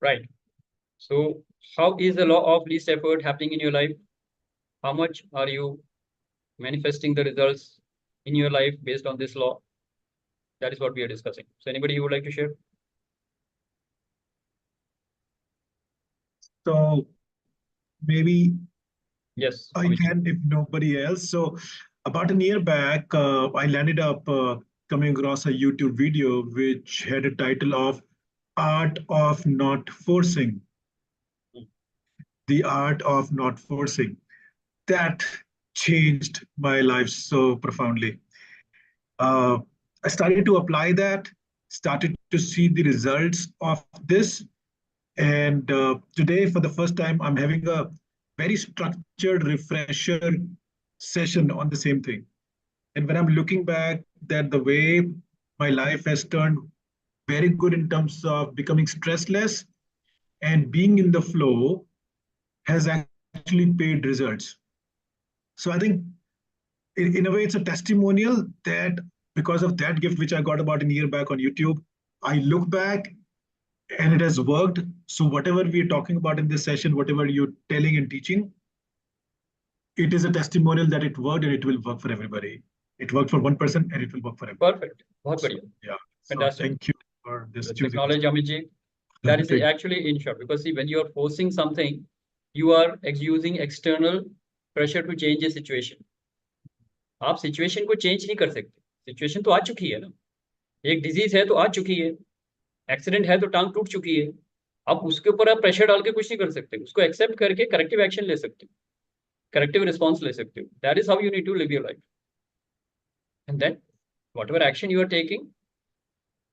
Right. So, how is the law of least effort happening in your life? How much are you manifesting the results in your life based on this law? That is what we are discussing. So, anybody you would like to share? So maybe Yes, I Amit ji. can, if nobody else. So about a year back, I landed up coming across a YouTube video which had a title of Art of Not Forcing. The Art of Not Forcing. That changed my life so profoundly. I started to apply that, started to see the results of this. And today, for the first time, I'm having a very structured refresher session on the same thing. And when I'm looking back, that the way my life has turned very good in terms of becoming stressless and being in the flow has actually paid results. So I think in a way, it's a testimonial that because of that gift, which I got about a year back on YouTube, I look back and it has worked. So whatever we're talking about in this session, whatever you're telling and teaching, it is a testimonial that it worked and it will work for everybody. It worked for one person and it will work for everybody. Perfect. बहुत बढ़िया. Yeah. Fantastic. So thank you for this. Let's acknowledge Amit ji. That is actually in short, because see, when you are forcing something, you are using external pressure to change a situation. आप situation को change नहीं कर सकते. Situation तो आ चुकी है ना. एक डिजीज है तो आ चुकी है. एक्सीडेंट है तो टांग टूट चुकी है. अब उसके ऊपर आप प्रेशर डाल के कुछ नहीं कर सकते. उसको एक्सेप्ट करके करेक्टिव एक्शन ले सकते हो. करेक्टिव रिस्पॉन्स ले सकते हो. That is how you need to live your life. And then whatever action you are taking,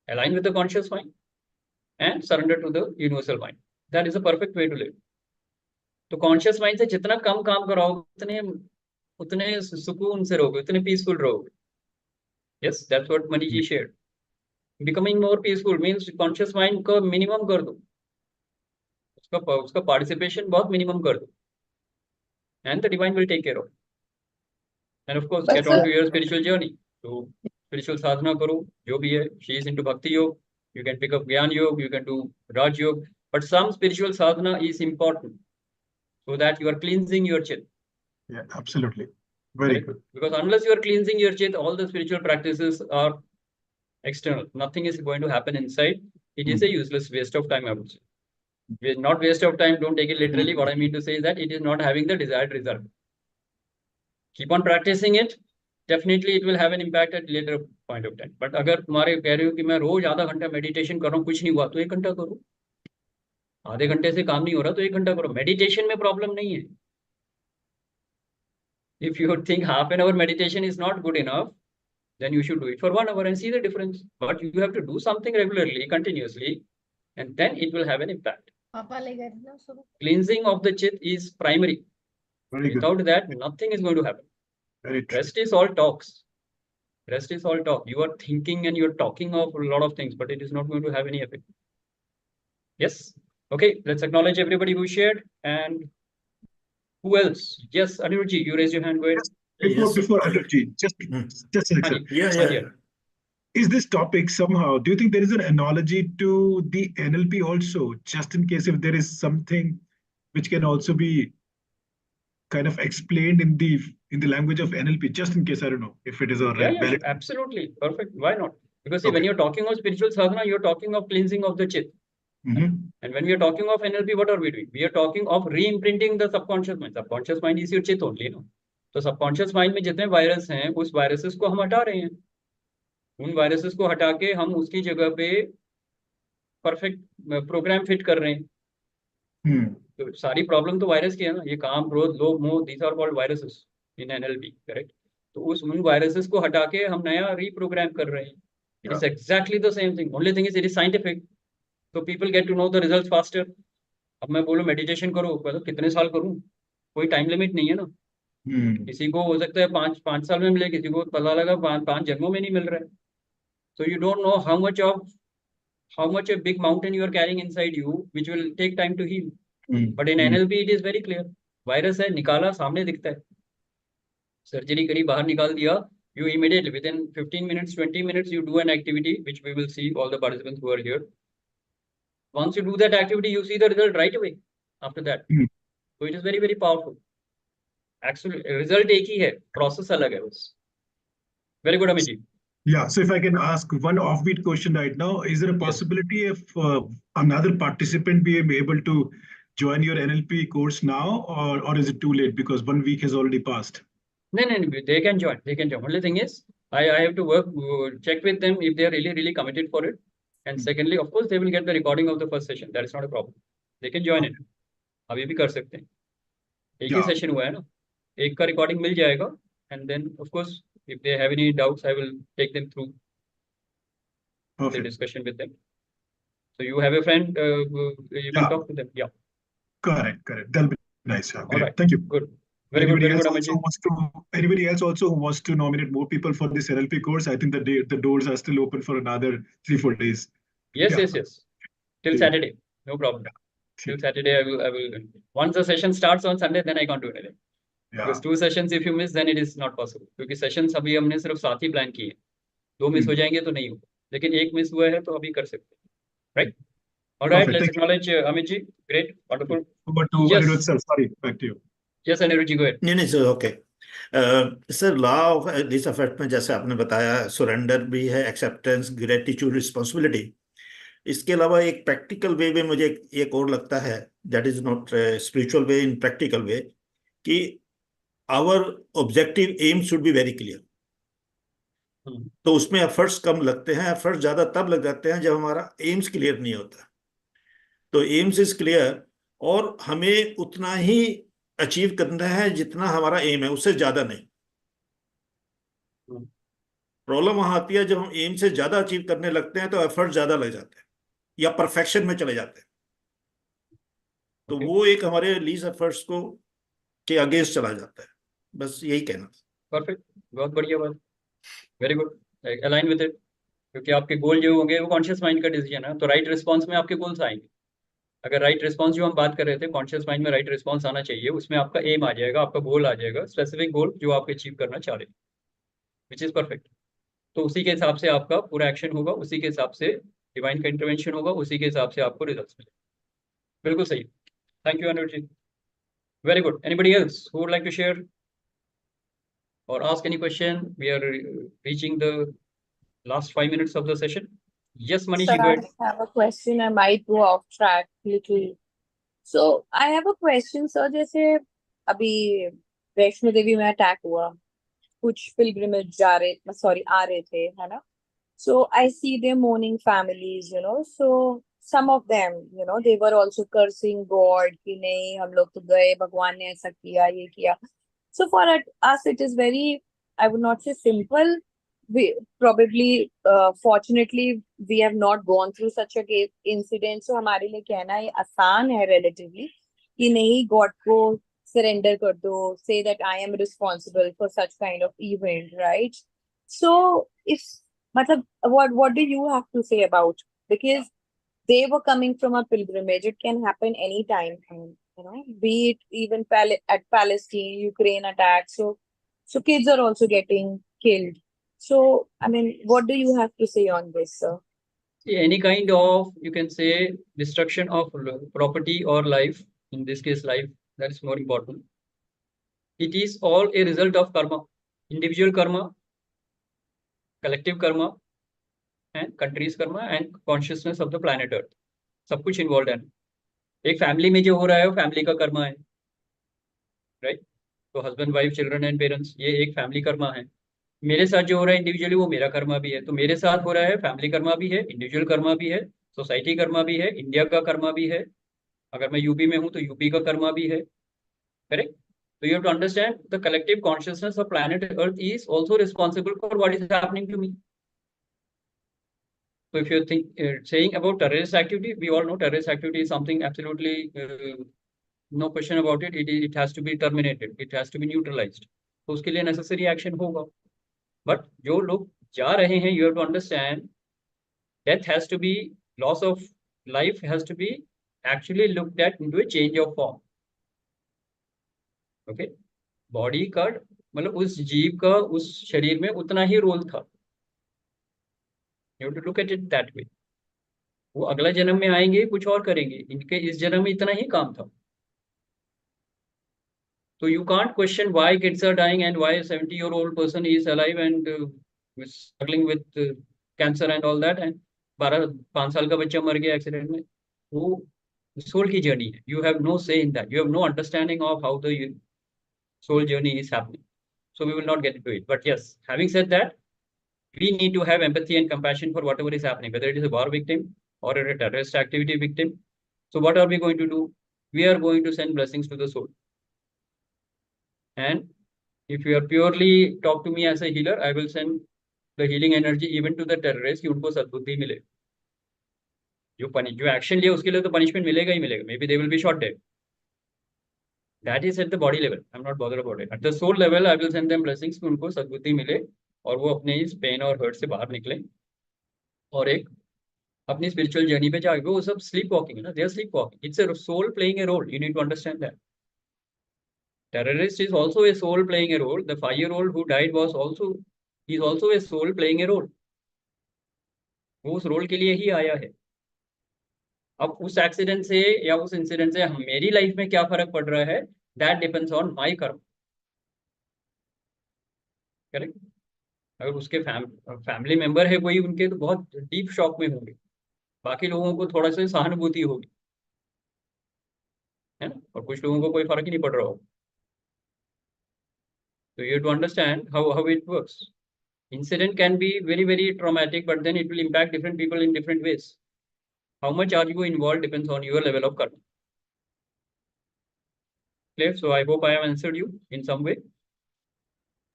align with the conscious mind and surrender to the universal mind. That is a perfect way to live. तो conscious mind से जितना कम काम कराओगे उतने सुकून से रहोगे, उतने पीसफुल रहोगे. Yes, that's what Mani ji shared. Becoming more peaceful means conscious mind को मिनिमम कर दो, उसका पार्टिसिपेशन बहुत मिनिमम कर दो, and the divine will take care of. And of course get on to your spiritual journey. तो स्पिरिचुअल साधना करो, जो भी है. शी इज इनटू भक्ति योग. You can pick up Gyan Yoga, you can do Raj Yoga, but some spiritual sadhana is important so that you are cleansing your chit. Yeah, absolutely. Very good. Because unless you are cleansing your chit, all the spiritual practices are external. Nothing is going to happen inside. It is a useless waste of time, I would say. Not waste of time, don't take it literally. What I mean to say is that it is not having the desired result. Keep on practicing it. Definitely it will have an impact at later point of time. But अगर तुम्हारे कह रहे हो कि मैं रोज आधा घंटा meditation कर रहा हूँ, कुछ नहीं हुआ, तो 1 घंटा करो. आधे घंटे से काम नहीं हो रहा तो 1 घंटा करो. मेडिटेशन में प्रॉब्लम नहीं है. If you think half an hour meditation is not good enough, then you should do it for 1 hour and see the difference. But you have to do something regularly, continuously, and then it will have an impact. Cleansing of the chit is primary. Very good. Without that, nothing is going to happen. Very true. Rest is all talks. Rest is all talk. You are thinking and you're talking of a lot of things, but it is not going to have any effect. Yes. Okay. Let's acknowledge everybody who shared. And who else? Yes, Anirudh, you raise your hand. Go ahead. Before Anuj, just a second. Yeah. Is this topic somehow, do you think there is an analogy to the NLP also, just in case if there is something which can also be kind of explained in the language of NLP, just in case, I don't know if it is a Yeah, absolutely. Perfect. Why not? Because see, when you're talking of spiritual sadhana, you're talking of cleansing of the chit. And when we are talking of NLP, what are we doing? We are talking of re-imprinting the subconscious mind. Subconscious mind is your chit only, no? तो subconscious mind में जितने virus हैं, उस viruses को हम हटा रहे हैं. उन वायरसेस को हटा के हम उसकी जगह पे परफेक्ट प्रोग्राम फिट कर रहे हैं. तो सारी प्रॉब्लम तो वायरस की है ना. ये काम, क्रोध, लोभ, मोह, these are called viruses in NLP, correct? तो उन वायरसेस को हटा के हम नया रीप्रोग्राम कर रहे हैं. It is exactly the same thing, only thing is it is scientific, तो people get to know the result faster. अब मैं बोलूँ मेडिटेशन करो, मतलब कितने साल करूँ, कोई टाइम लिमिट नहीं है ना. किसी को हो सकता है 5 साल में मिले, किसी को पता लगा 5 जन्मों में नहीं मिल रहा है. So you don't know how much a big mountain you are carrying inside you, which will take time to heal. But in NLP it is very clear. Virus है, निकाला, सामने दिखता है. सर्जरी करी, बाहर निकाल दिया. You immediately within 15 minutes, 20 minutes, you do an activity which we will see all the participants who are here. Once you do that activity, you see the result right away after that. So it is very very powerful. Actually, result एक ही है, process अलग है बस. Very good, Amit ji. Yeah, so if I can ask one offbeat question right now, is there a possibility of another participant being able to join your NLP course now, or is it too late because 1 week has already passed? No, they can join. They can join. Only thing is, I have to work, check with them if they are really, really committed for it. And secondly, of course, they will get the recording of the first session. That is not a problem. They can join it. अभी भी कर सकते हैं. एक ही session हुआ है ना, एक का रिकॉर्डिंग मिल जाएगा. And then, of course, if they have any doubts, I will take them through the discussion with them. So you have a friend, you can talk to them. Yeah. Correct. That'll be nice. Yeah. All right. Thank you. Good. Very good, Amit. Anybody else also who wants to nominate more people for this NLP course? I think the doors are still open for another 3-4 days. Yes. Till Saturday, no problem. Till Saturday, I will. Once the session starts on Sunday, then I can't do anything. Because 2 sessions if you miss, then it is not possible. क्योंकि sessions अभी हमने सिर्फ 7 ही plan किए. 2 miss हो जाएंगे तो नहीं होगा. लेकिन 1 मिस हुआ है तो अभी कर सकते हैं. Right? All right. Let's acknowledge Amit ji. Great, wonderful. Over to Anirudh sir. Sorry, back to you. Yes, Anirudh ji, go ahead. नहीं sir, okay sir. Law of this effect में जैसे आपने बताया, सरेंडर भी है, एक्सेप्टेंस, ग्रेटिट्यूड, रिस्पॉन्सिबिलिटी. इसके अलावा एक प्रैक्टिकल वे में मुझे एक और लगता है, that is not spiritual way, in practical way, कि our objective aim should be very clear. तो उसमें एफर्ट्स कम लगते हैं. एफर्ट्स ज्यादा तब लग जाते हैं जब हमारा एम्स क्लियर नहीं होता. तो एम्स इज क्लियर और हमें उतना ही अचीव करना है जितना हमारा एम है, उससे ज्यादा नहीं. प्रॉब्लम वहां आती है जब हम एम से ज्यादा अचीव करने लगते हैं तो एफर्ट ज्यादा लग जाते हैं या परफेक्शन में चले जाते हैं. तो वो एक हमारे लीज एफर्ट्स को के अगेंस्ट चला जाता है. बस यही कहना. परफेक्ट, बहुत बढ़िया बात. Very good, align with it. क्योंकि आपके गोल जो होंगे वो कॉन्शियस माइंड का डिसीजन है, तो राइट रिस्पॉन्स में आपके गोल्स आएंगे. अगर राइट रिस्पॉन्स जो हम बात कर रहे थे, कॉन्शियस माइंड में राइट रिस्पॉन्स आना चाहिए, उसमें आपका एम आ जाएगा, आपका गोल आ जाएगा, स्पेसिफिक गोल जो आप अचीव करना चाह रहे हैं, विच इज परफेक्ट. तो उसी के हिसाब से आपका पूरा एक्शन होगा, उसी के हिसाब से डिवाइन का इंटरवेंशन होगा, उसी के हिसाब से आपको रिजल्ट्स मिलेंगे. बिल्कुल सही. Thank you Anuj ji. Very good. Anybody else who would like to share or ask any question? We are reaching the last 5 minutes of the session. Yes, Manish, go ahead. I have a question. I might go off track little. So I have a question, sir. जैसे अभी वैष्णो देवी में attack हुआ, कुछ pilgrimage आ रहे थे, है ना? So I see their mourning families, you know. So some of them, you know, they were also cursing God कि नहीं, हम लोग तो गए, भगवान ने ऐसा किया, ये किया. So for us, it is very, I would not say simple. We probably, fortunately, we have not gone through such a incident. So हमारे लिए कहना ये आसान है relatively कि नहीं, God को surrender कर दो, say that I am responsible for such kind of event, right? So if मतलब what do you have to say about? Because they were coming from a pilgrimage. It can happen anytime. You know, be it even at Palestine, Ukraine attack. So kids are also getting killed. So, I mean, what do you have to say on this, sir? Any kind of, you can say, destruction of property or life, in this case life, that is more important. It is all a result of karma. Individual karma, collective karma, and country's karma, and consciousness of the planet Earth. सब कुछ involved है. एक family में जो हो रहा है वो फैमिली का कर्मा है, राइट? तो husband, wife, children and parents, ये एक फैमिली कर्मा है. मेरे साथ जो हो रहा है इंडिविजुअली, वो मेरा कर्मा भी है. तो मेरे साथ हो रहा है फैमिली कर्मा भी है, इंडिविजुअल कर्मा भी है, सोसाइटी कर्मा भी है, इंडिया का कर्मा भी है. अगर मैं यूपी में हूँ तो यूपी का कर्मा भी है, correct? So you have to understand the collective consciousness of planet Earth is also responsible for what is happening to me. So if you're saying about terrorist activity, we all know terrorist activity is something absolutely no question about it. It has to be terminated. It has to be neutralized. तो उसके लिए necessary action होगा. But जो लोग जा रहे हैं, you have to understand, death has to be, loss of life has to be actually looked at into a change of form. Okay, body का मतलब उस जीव का उस शरीर में उतना ही रोल था. You have to look at it that way. वो अगला जन्म में आएंगे कुछ और करेंगे, इनके इस जन्म में इतना ही काम था. So you can't question why kids are dying and why a 70-year-old person is alive and struggling with cancer and all that, and 5 साल का बच्चा मर गया एक्सीडेंट में. वो सोल की जर्नी है. You have no say in that. You have no understanding of how the soul journey is happening. So we will not get into it. But yes, having said that, we need to have empathy and compassion for whatever is happening, whether it is a war victim or a terrorist activity victim. So what are we going to do? We are going to send blessings to the soul. And if you are purely talk to me as a healer, I will send the healing energy even to the terrorists कि उनको सद्बुद्धि मिले. जो action लिया उसके लिए तो punishment मिलेगा ही मिलेगा. Maybe they will be shot dead. That is at the body level. I'm not bothered about it. At the soul level, I will send them blessings कि उनको सद्बुद्धि मिले और वो अपने इस पेन और हर्ट से बाहर निकले और एक अपनी स्पिरिचुअल जर्नी पे जाके. वो सब स्लीप वॉकिंग है ना. They are sleepwalking. It's a soul playing a role. You need to understand that. Terrorist is also a soul playing a role. The 5-year-old who died was also, is also a soul playing a role. वो उस role के लिए ही आया है. अब उस accident से या उस इंसिडेंट से मेरी लाइफ में क्या फर्क पड़ रहा है, दैट डिपेंड्स ऑन माय कर्म. करेक्ट. अगर उसके फैमिली मेंबर है कोई, उनके तो बहुत डीप शॉक में होंगे. बाकी लोगों को थोड़ा सा सहानुभूति होगी, है ना. और कुछ लोगों को कोई फर्क ही नहीं पड़ रहा होगा. So you have to understand how it works. Incident can be very, very traumatic, but then it will impact different people in different ways. How much are you involved depends on your level of karma. Clear? So I hope I have answered you in some way.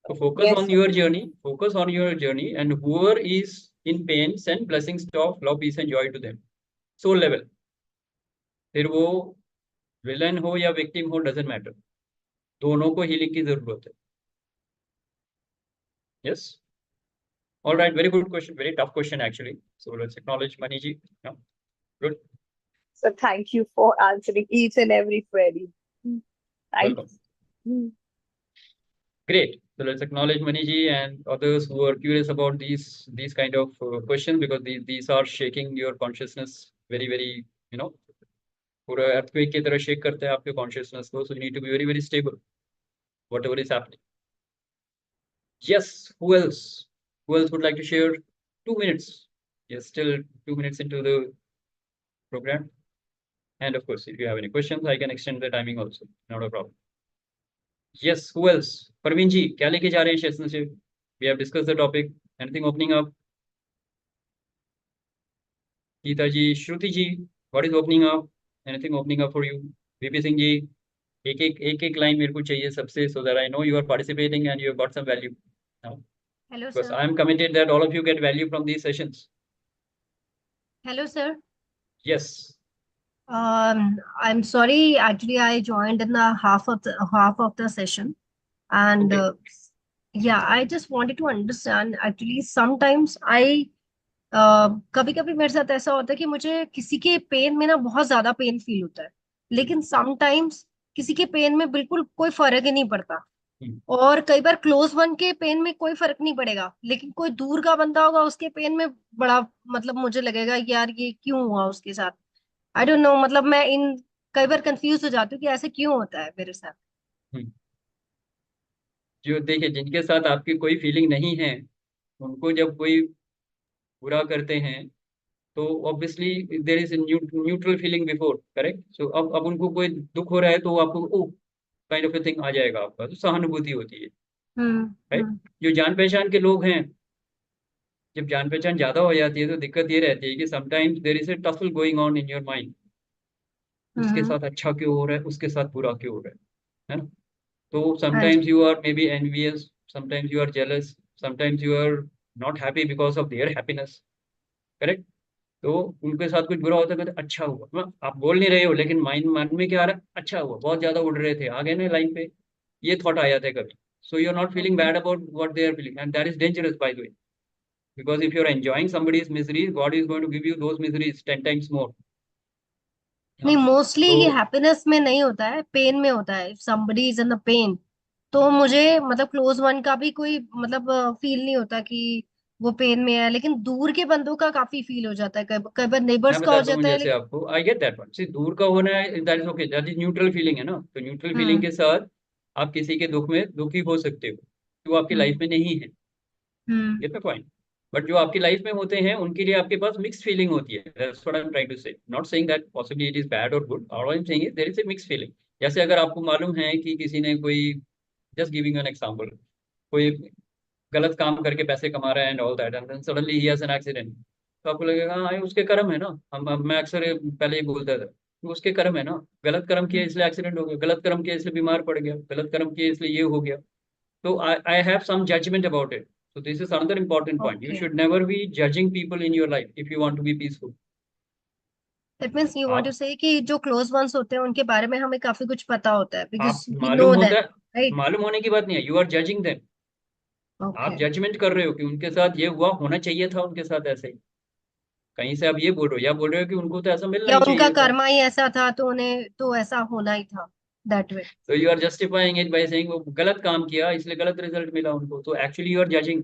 So focus Yes, on sir. your journey. Focus on your journey, and whoever is in pain, send blessings of love, peace, and joy to them. Soul level. फिर वो villain हो या victim हो, doesn't matter. दोनों को healing की जरूरत है. Yes. All right. Very good question. Very tough question actually. So let's acknowledge Maniji. Yeah. Good. So thank you for answering each and every query. Thank Welcome. you. Great. So let's acknowledge Maniji and others who are curious about these kind of questions, because these are shaking your consciousness very, very, you know, पूरा earthquake की तरह shake करते हैं आपके consciousness को. So you need to be very, very stable, whatever is happening. Yes. Who else? Who else would like to share? 2 minutes. Yes, still 2 minutes into the program. And of course, if you have any questions, I can extend the timing also. Not a problem. Yes, who else? Parveen ji, क्या लेके जा रहे हैं session से? We have discussed the topic. Anything opening up? Geeta ji, Shruti ji, what is opening up? Anything opening up for you? VP Singh ji, एक line मेरे को चाहिए सबसे, so that I know you are participating and you have got some value now. Hello, Because sir. I am committed that all of you get value from these sessions. Hello, sir. Yes. I'm sorry. Actually, I joined in the half of the session, and Okay. yeah, I just wanted to understand. Actually, sometimes I कभी कभी मेरे साथ ऐसा होता है कि मुझे किसी के पेन में ना बहुत ज्यादा पेन फील होता है, लेकिन समटाइम्स किसी के पेन में बिल्कुल कोई फर्क ही नहीं पड़ता. और कई बार क्लोज वन के पेन में कोई फर्क नहीं पड़ेगा, लेकिन कोई दूर का बंदा होगा उसके पेन में बड़ा, मतलब मुझे लगेगा यार ये क्यों हुआ उसके साथ. आई डोंट नो, मतलब मैं इन कई बार कंफ्यूज हो जाती हूँ कि ऐसे क्यों होता है मेरे साथ. जो देखिए, जिनके साथ आपकी कोई फीलिंग नहीं है, उनको जब कोई बुरा करते हैं तो obviously there is neutral feeling before. Correct. So अब उनको कोई दुख हो रहा है तो आपको oh kind of a thing आ जाएगा आपका, तो सहानुभूति होती है. राइट. जो जान पहचान के लोग हैं, जब जान पहचान ज्यादा हो जाती है तो दिक्कत ये रहती है कि sometimes there is a tussle going on in your mind. उसके साथ अच्छा क्यों हो रहा है, उसके साथ बुरा क्यों हो रहा है ना. So sometimes you are maybe envious, sometimes you are jealous, sometimes you are not happy because of their happiness. Correct? तो उनके साथ कुछ बुरा होता है, कहते अच्छा हुआ। आप बोल नहीं रहे हो, लेकिन माइंड मन में क्या आ रहा है, अच्छा हुआ, बहुत ज्यादा उड़ रहे थे, आगे ना लाइन पे ये थॉट आ जाता है कभी। So you are not feeling bad about what they are feeling, and that is dangerous by the way, because if you're enjoying somebody's misery, God is going to give you those miseries 10 times more. नहीं, mostly तो ये happiness में नहीं होता है, pen में होता है। If somebody is in the pain, तो मुझे मतलब क्लोज वन का भी कोई मतलब फील नहीं होता कि वो पेन में है, लेकिन दूर के बंदों का काफी फील हो जाता है। कई बार नेबर्स मैं का हो बताता हूँ जाता है, जैसे लेकिन आपको, आई गेट दैट वन, सी दूर का होना है, that is okay, that is neutral feeling है ना। तो न्यूट्रल फीलिंग हम्म के साथ आप किसी के दुख में दुखी हो सकते हो, तो वो आपकी लाइफ हम्म में नहीं है। हम्म गेट माय पॉइंट? बट जो आपकी लाइफ में होते हैं उनके लिए आपके पास मिक्स्ड फीलिंग होती है। That's what I am trying to say, not saying that possibly it is bad और good, all I am saying is there is a mixed feeling. जैसे अगर आपको मालूम है कि किसी ने कोई, जस्ट गिविंग एन एग्जांपल, कोई गलत काम करके पैसे कमा रहा है and all that, and then suddenly he has an accident, तो आपको लगेगा हाँ ये उसके कर्म है ना। मैं अक्सर पहले ये बोलता था कि उसके कर्म है ना, गलत कर्म किया इसलिए एक्सीडेंट हो गया, गलत कर्म किया इसलिए बीमार पड़ गया, गलत कर्म किया इसलिए ये हो गया। तो I have some judgement about it. So this is another important point. You okay. should never be judging people in your life if you want to be peaceful. That means you want to आप से कि जो close ones होते हैं उनके बारे में हमें काफी कुछ पता होता है, बिकॉज आप वी मालूम नो होता देम, है, राइट? मालूम होने की बात नहीं है, you are judging them. Okay. आप जजमेंट कर रहे हो कि उनके साथ ये हुआ, होना चाहिए था उनके साथ ऐसे ही। कहीं से आप ये बोल रहे हो या बोल रहे हो कि उनको तो ऐसा मिलना या ही उनका चाहिए था। कर्मा ही ऐसा था, तो उन्हें तो ऐसा होना ही था, that way. So you are justifying it by saying वो गलत काम किया इसलिए गलत रिजल्ट मिला उनको। तो actually you are judging,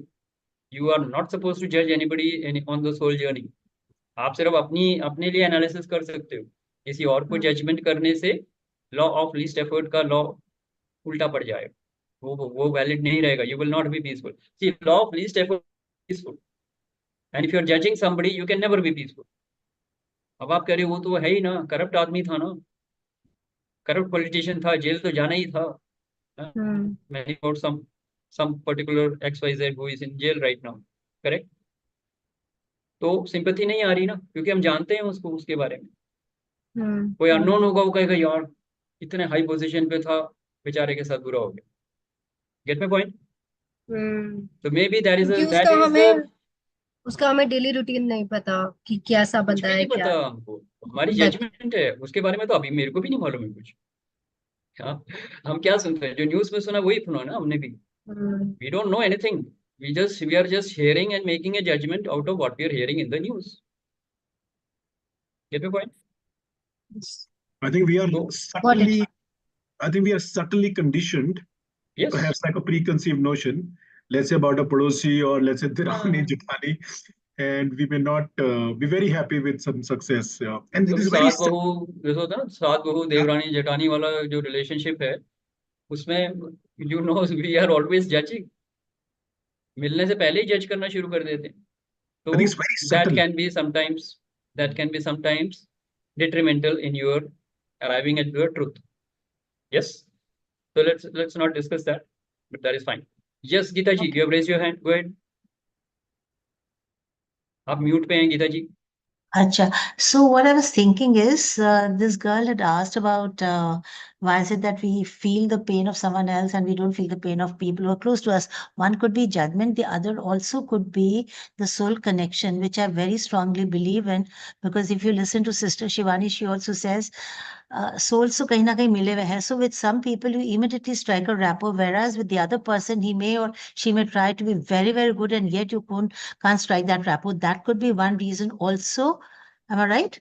you are not suppose to जज anybody on the soul journey. आप सिर्फ अपनी अपने लिए एनालिसिस कर सकते हो, किसी और को जजमेंट करने से लॉ ऑफ लीस्ट एफर्ट का लॉ उल्टा पड़ जाएगा, वो वैलिड नहीं रहेगा, you will not be peaceful. See law of least effort peaceful, and if you are judging somebody you can never be peaceful. अब आप कह रहे हो वो तो है ही ना, करप्ट आदमी था ना, करप्ट पॉलिटिशियन था, जेल तो जाना ही था। हम्म Many about some particular XYZ who is in jail right now, correct? तो सिंपैथी नहीं आ रही ना, क्योंकि हम जानते हैं उसको, उसके बारे में। कोई हम्म अननोन होगा, वो कहेगा यार इतने हाई पोजीशन पे था, बेचारे के साथ बुरा हो गया। Gate my point? हम्म तो मे बी दैट इज क्योंकि दैट इज उसका हमें डेली रूटीन नहीं पता कि कैसा कुछ बंदा भी है, नहीं क्या पता है। हमको, हमारी दैट। जजमेंट है उसके बारे में, तो अभी मेरे को भी नहीं मालूम है कुछ। हाँ, हम क्या सुनते हैं, जो न्यूज में सुना वही सुना ना हमने भी। हम्म We don't know anything. We are just hearing and making a judgment out of what we are hearing in the news. Get my point? I think we are So got it. subtly, I think we are subtly conditioned to have yes. like a preconceived notion, let's say about a Padosi or let's say Dirani हाँ, Jitani, and we may not be very happy with some success. And it कभी is very सास बहू, जैसे होता है ना सास बहू देवरानी जेठानी वाला जो रिलेशनशिप है, उसमें you know we are always judging, मिलने से पहले ही जज करना शुरू कर देते हैं। I तो think it's very that subtle. Can be sometimes, that can be sometimes detrimental in your arriving at your truth. Yes. So let's not discuss that, but that is fine. Yes, Geeta ji, you have raised your hand. Go ahead. आप mute पे हैं गीता जी। Acha. So what I was thinking is, this girl had asked about why is it that we feel the pain of someone else and we don't feel the pain of people who are close to us. One could be judgment, the other also could be the soul connection, which I very strongly believe in. Because if you listen to Sister Shivani, she also says, souls so kahin na kahin mile hue hai. So with some people you immediately strike a rapport, whereas with the other person he may or she may try to be very, very good and yet you can't strike that rapport. That could be one reason also. Am I right?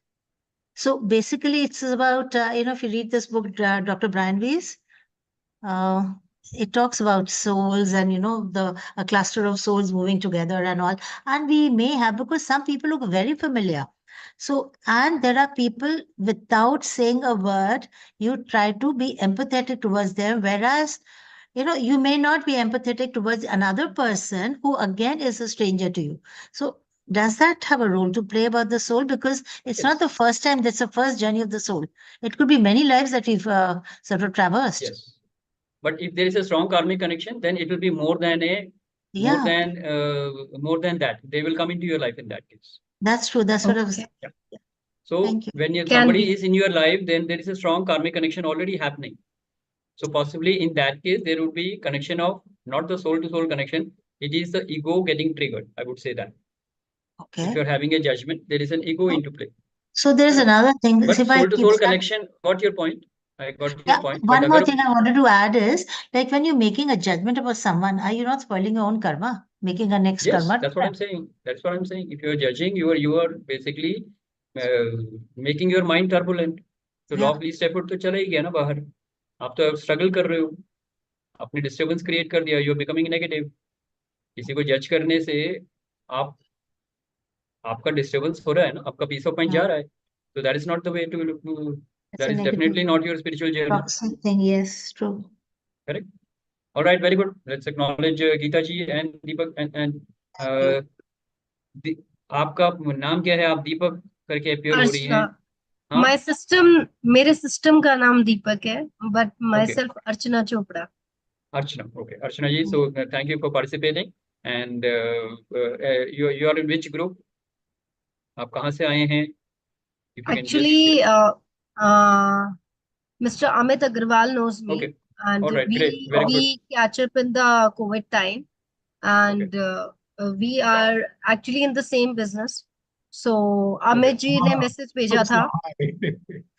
So basically, it's about, if you read this book, Dr. Brian Weiss, uh, it talks about souls and, a cluster of souls moving together and all. And we may have, because some people look very familiar. So, and there are people without saying a word, you try to be empathetic towards them, whereas you may not be empathetic towards another person who again is a stranger to you. So does that have a role to play about the soul? Because it's not the Yes. first time, that's the first journey of the soul. It could be many lives that we've sort of traversed. Yes. But if there is a strong karmic connection, then it will be more than Yeah, more than that. They will come into your life in that case. that's true. That's what I was. Okay. Yeah. So Thank you. when can somebody be. is in your life, then there is a strong karmic connection already happening. So possibly in that case, there would be connection of not the soul to soul connection. It is the ego getting triggered. I would say that. If Okay. you're having a judgment, there is an ego into play. So there is another thing. But If I soul to keep soul that- connection, got your point. I got your Yeah, point. But one more agar thing I wanted to add is, like when you're making a judgment about someone, are you not spoiling your own karma, making a next yes, karma? that's what I'm saying. That's what I'm saying. If you're judging, you are basically making your mind turbulent. तो law Yeah. Of least effort तो चला ही गया ना बाहर. आप तो struggle कर रहे हो, आपने डिस्टर्बेंस क्रिएट कर दिया, यू आर बिकमिंग नेगेटिव. किसी को जज करने से आप आपका डिस्टर्बेंस हो रहा है ना, आपका पीस ऑफ माइंड जा रहा है. So that is not the way to It's that a is negative, definitely not your spiritual journey. toxic thing. Yes, true. Correct. All right, very good. Let's acknowledge Geeta ji and Deepak and आपका नाम क्या है? आप दीपक करके appear हो रही हैं. हाँ? माय सिस्टम, मेरे सिस्टम का नाम दीपक है, but my Okay. Self Archana Chopra. Archana. Okay, Archana ji. So thank you for participating. And you are in which group? आप कहाँ से आए हैं? If you can just Actually, share. Mr. Amit Agarwal knows me, Okay. and All right, great. Very good. we catch up in the COVID time, and we are actually in the same business. So Amit ji ने message भेजा था.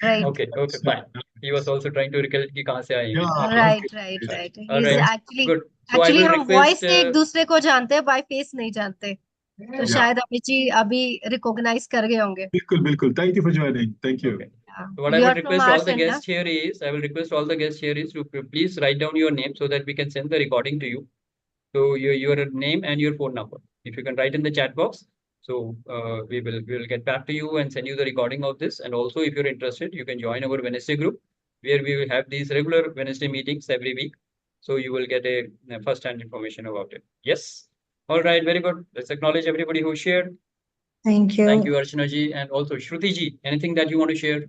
Right. Okay, okay, fine. He was also trying to recollect कि कहाँ से आए हैं. Yeah. Right. All He's right. actually Good. So I actually will हम voice request. से एक दूसरे को जानते हैं, by face नहीं जानते. तो शायद अमित जी अभी recognize कर गए होंगे. बिल्कुल बिल्कुल. Thank you for joining. Thank you. Okay. So what I You will are from request our all the center. guests here is, I will request all the guests here is to please write down your name so that we can send the recording to you. So your name and your phone number. If you can write in the chat box, so we will get back to you and send you the recording of this. And also, if you're interested, you can join our Wednesday group where we will have these regular Wednesday meetings every week. So you will get a first-hand information about it. Yes. All right. Very good. Let's acknowledge everybody who shared. Thank you. Thank you, Archana ji, and also Shruti ji. Anything that you want to share?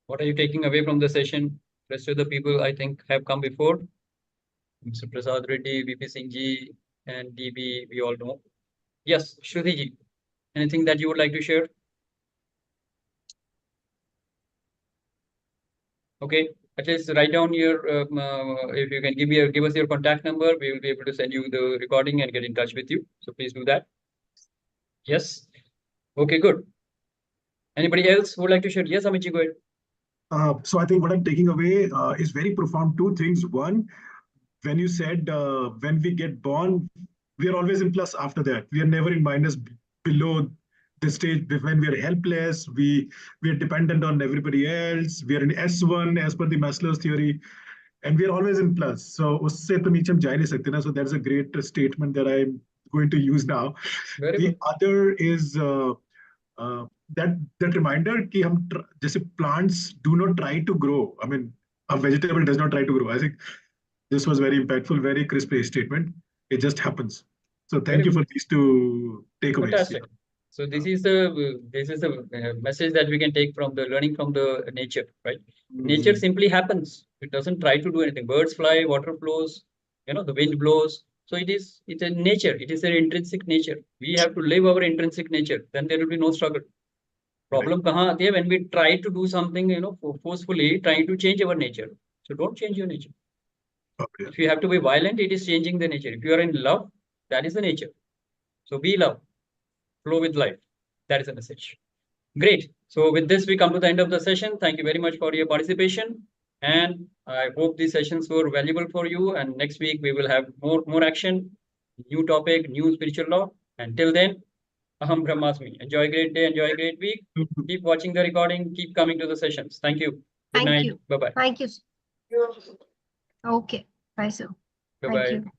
What are you taking away from the session? Rest of the people, I think, have come before. Mr. Prasad Reddy, VP Singh ji, and DB, we all know. Yes, Shruti ji, anything that you would like to share? Okay, at least write down your, if you can give us your contact number, we will be able to send you the recording and get in touch with you. So please do that. Yes. Okay, good. Anybody else who would like to share? Yes, Amit ji, go ahead. So I think what I'm taking away is very profound. Two things. One, when you said when we get born, we are always in plus after that. We are never in minus below the stage when we are helpless. We are dependent on everybody else. We are in S1 as per the Maslow's theory, and we are always in plus. So उससे तो नीचे हम जा ही नहीं सकते ना. So that's a great statement that I'm going to use now. Very The good. other is that reminder कि हम जैसे plants do not try to grow. I mean, a vegetable does not try to grow. I think this was very impactful, very crisp statement. It just happens. So thank you for these two takeaways. Fantastic. So this is the message that we can take from the learning from the nature, right? Nature simply happens. It doesn't try to do anything. Birds fly, water flows, the wind blows. So it's a nature. It is an intrinsic nature. We have to live our intrinsic nature. Then there will be no struggle. Problem kahan aati hai? When we try to do something, forcefully trying to change our nature. So don't change your nature. Okay. If you have to be violent, it is changing the nature. If you are in love, that is the nature. So be love. Flow with life. That is the message. Great. So with this, we come to the end of the session. Thank you very much for your participation. And I hope these sessions were valuable for you. And next week, we will have more action, new topic, new spiritual law. And till then, Aham Brahmasmi. Enjoy a great day. Enjoy a great week. Keep watching the recording. Keep coming to the sessions. Thank you. Good night. You. Bye-bye. Thank you. Okay. Bye, sir. Bye-bye. Thank you.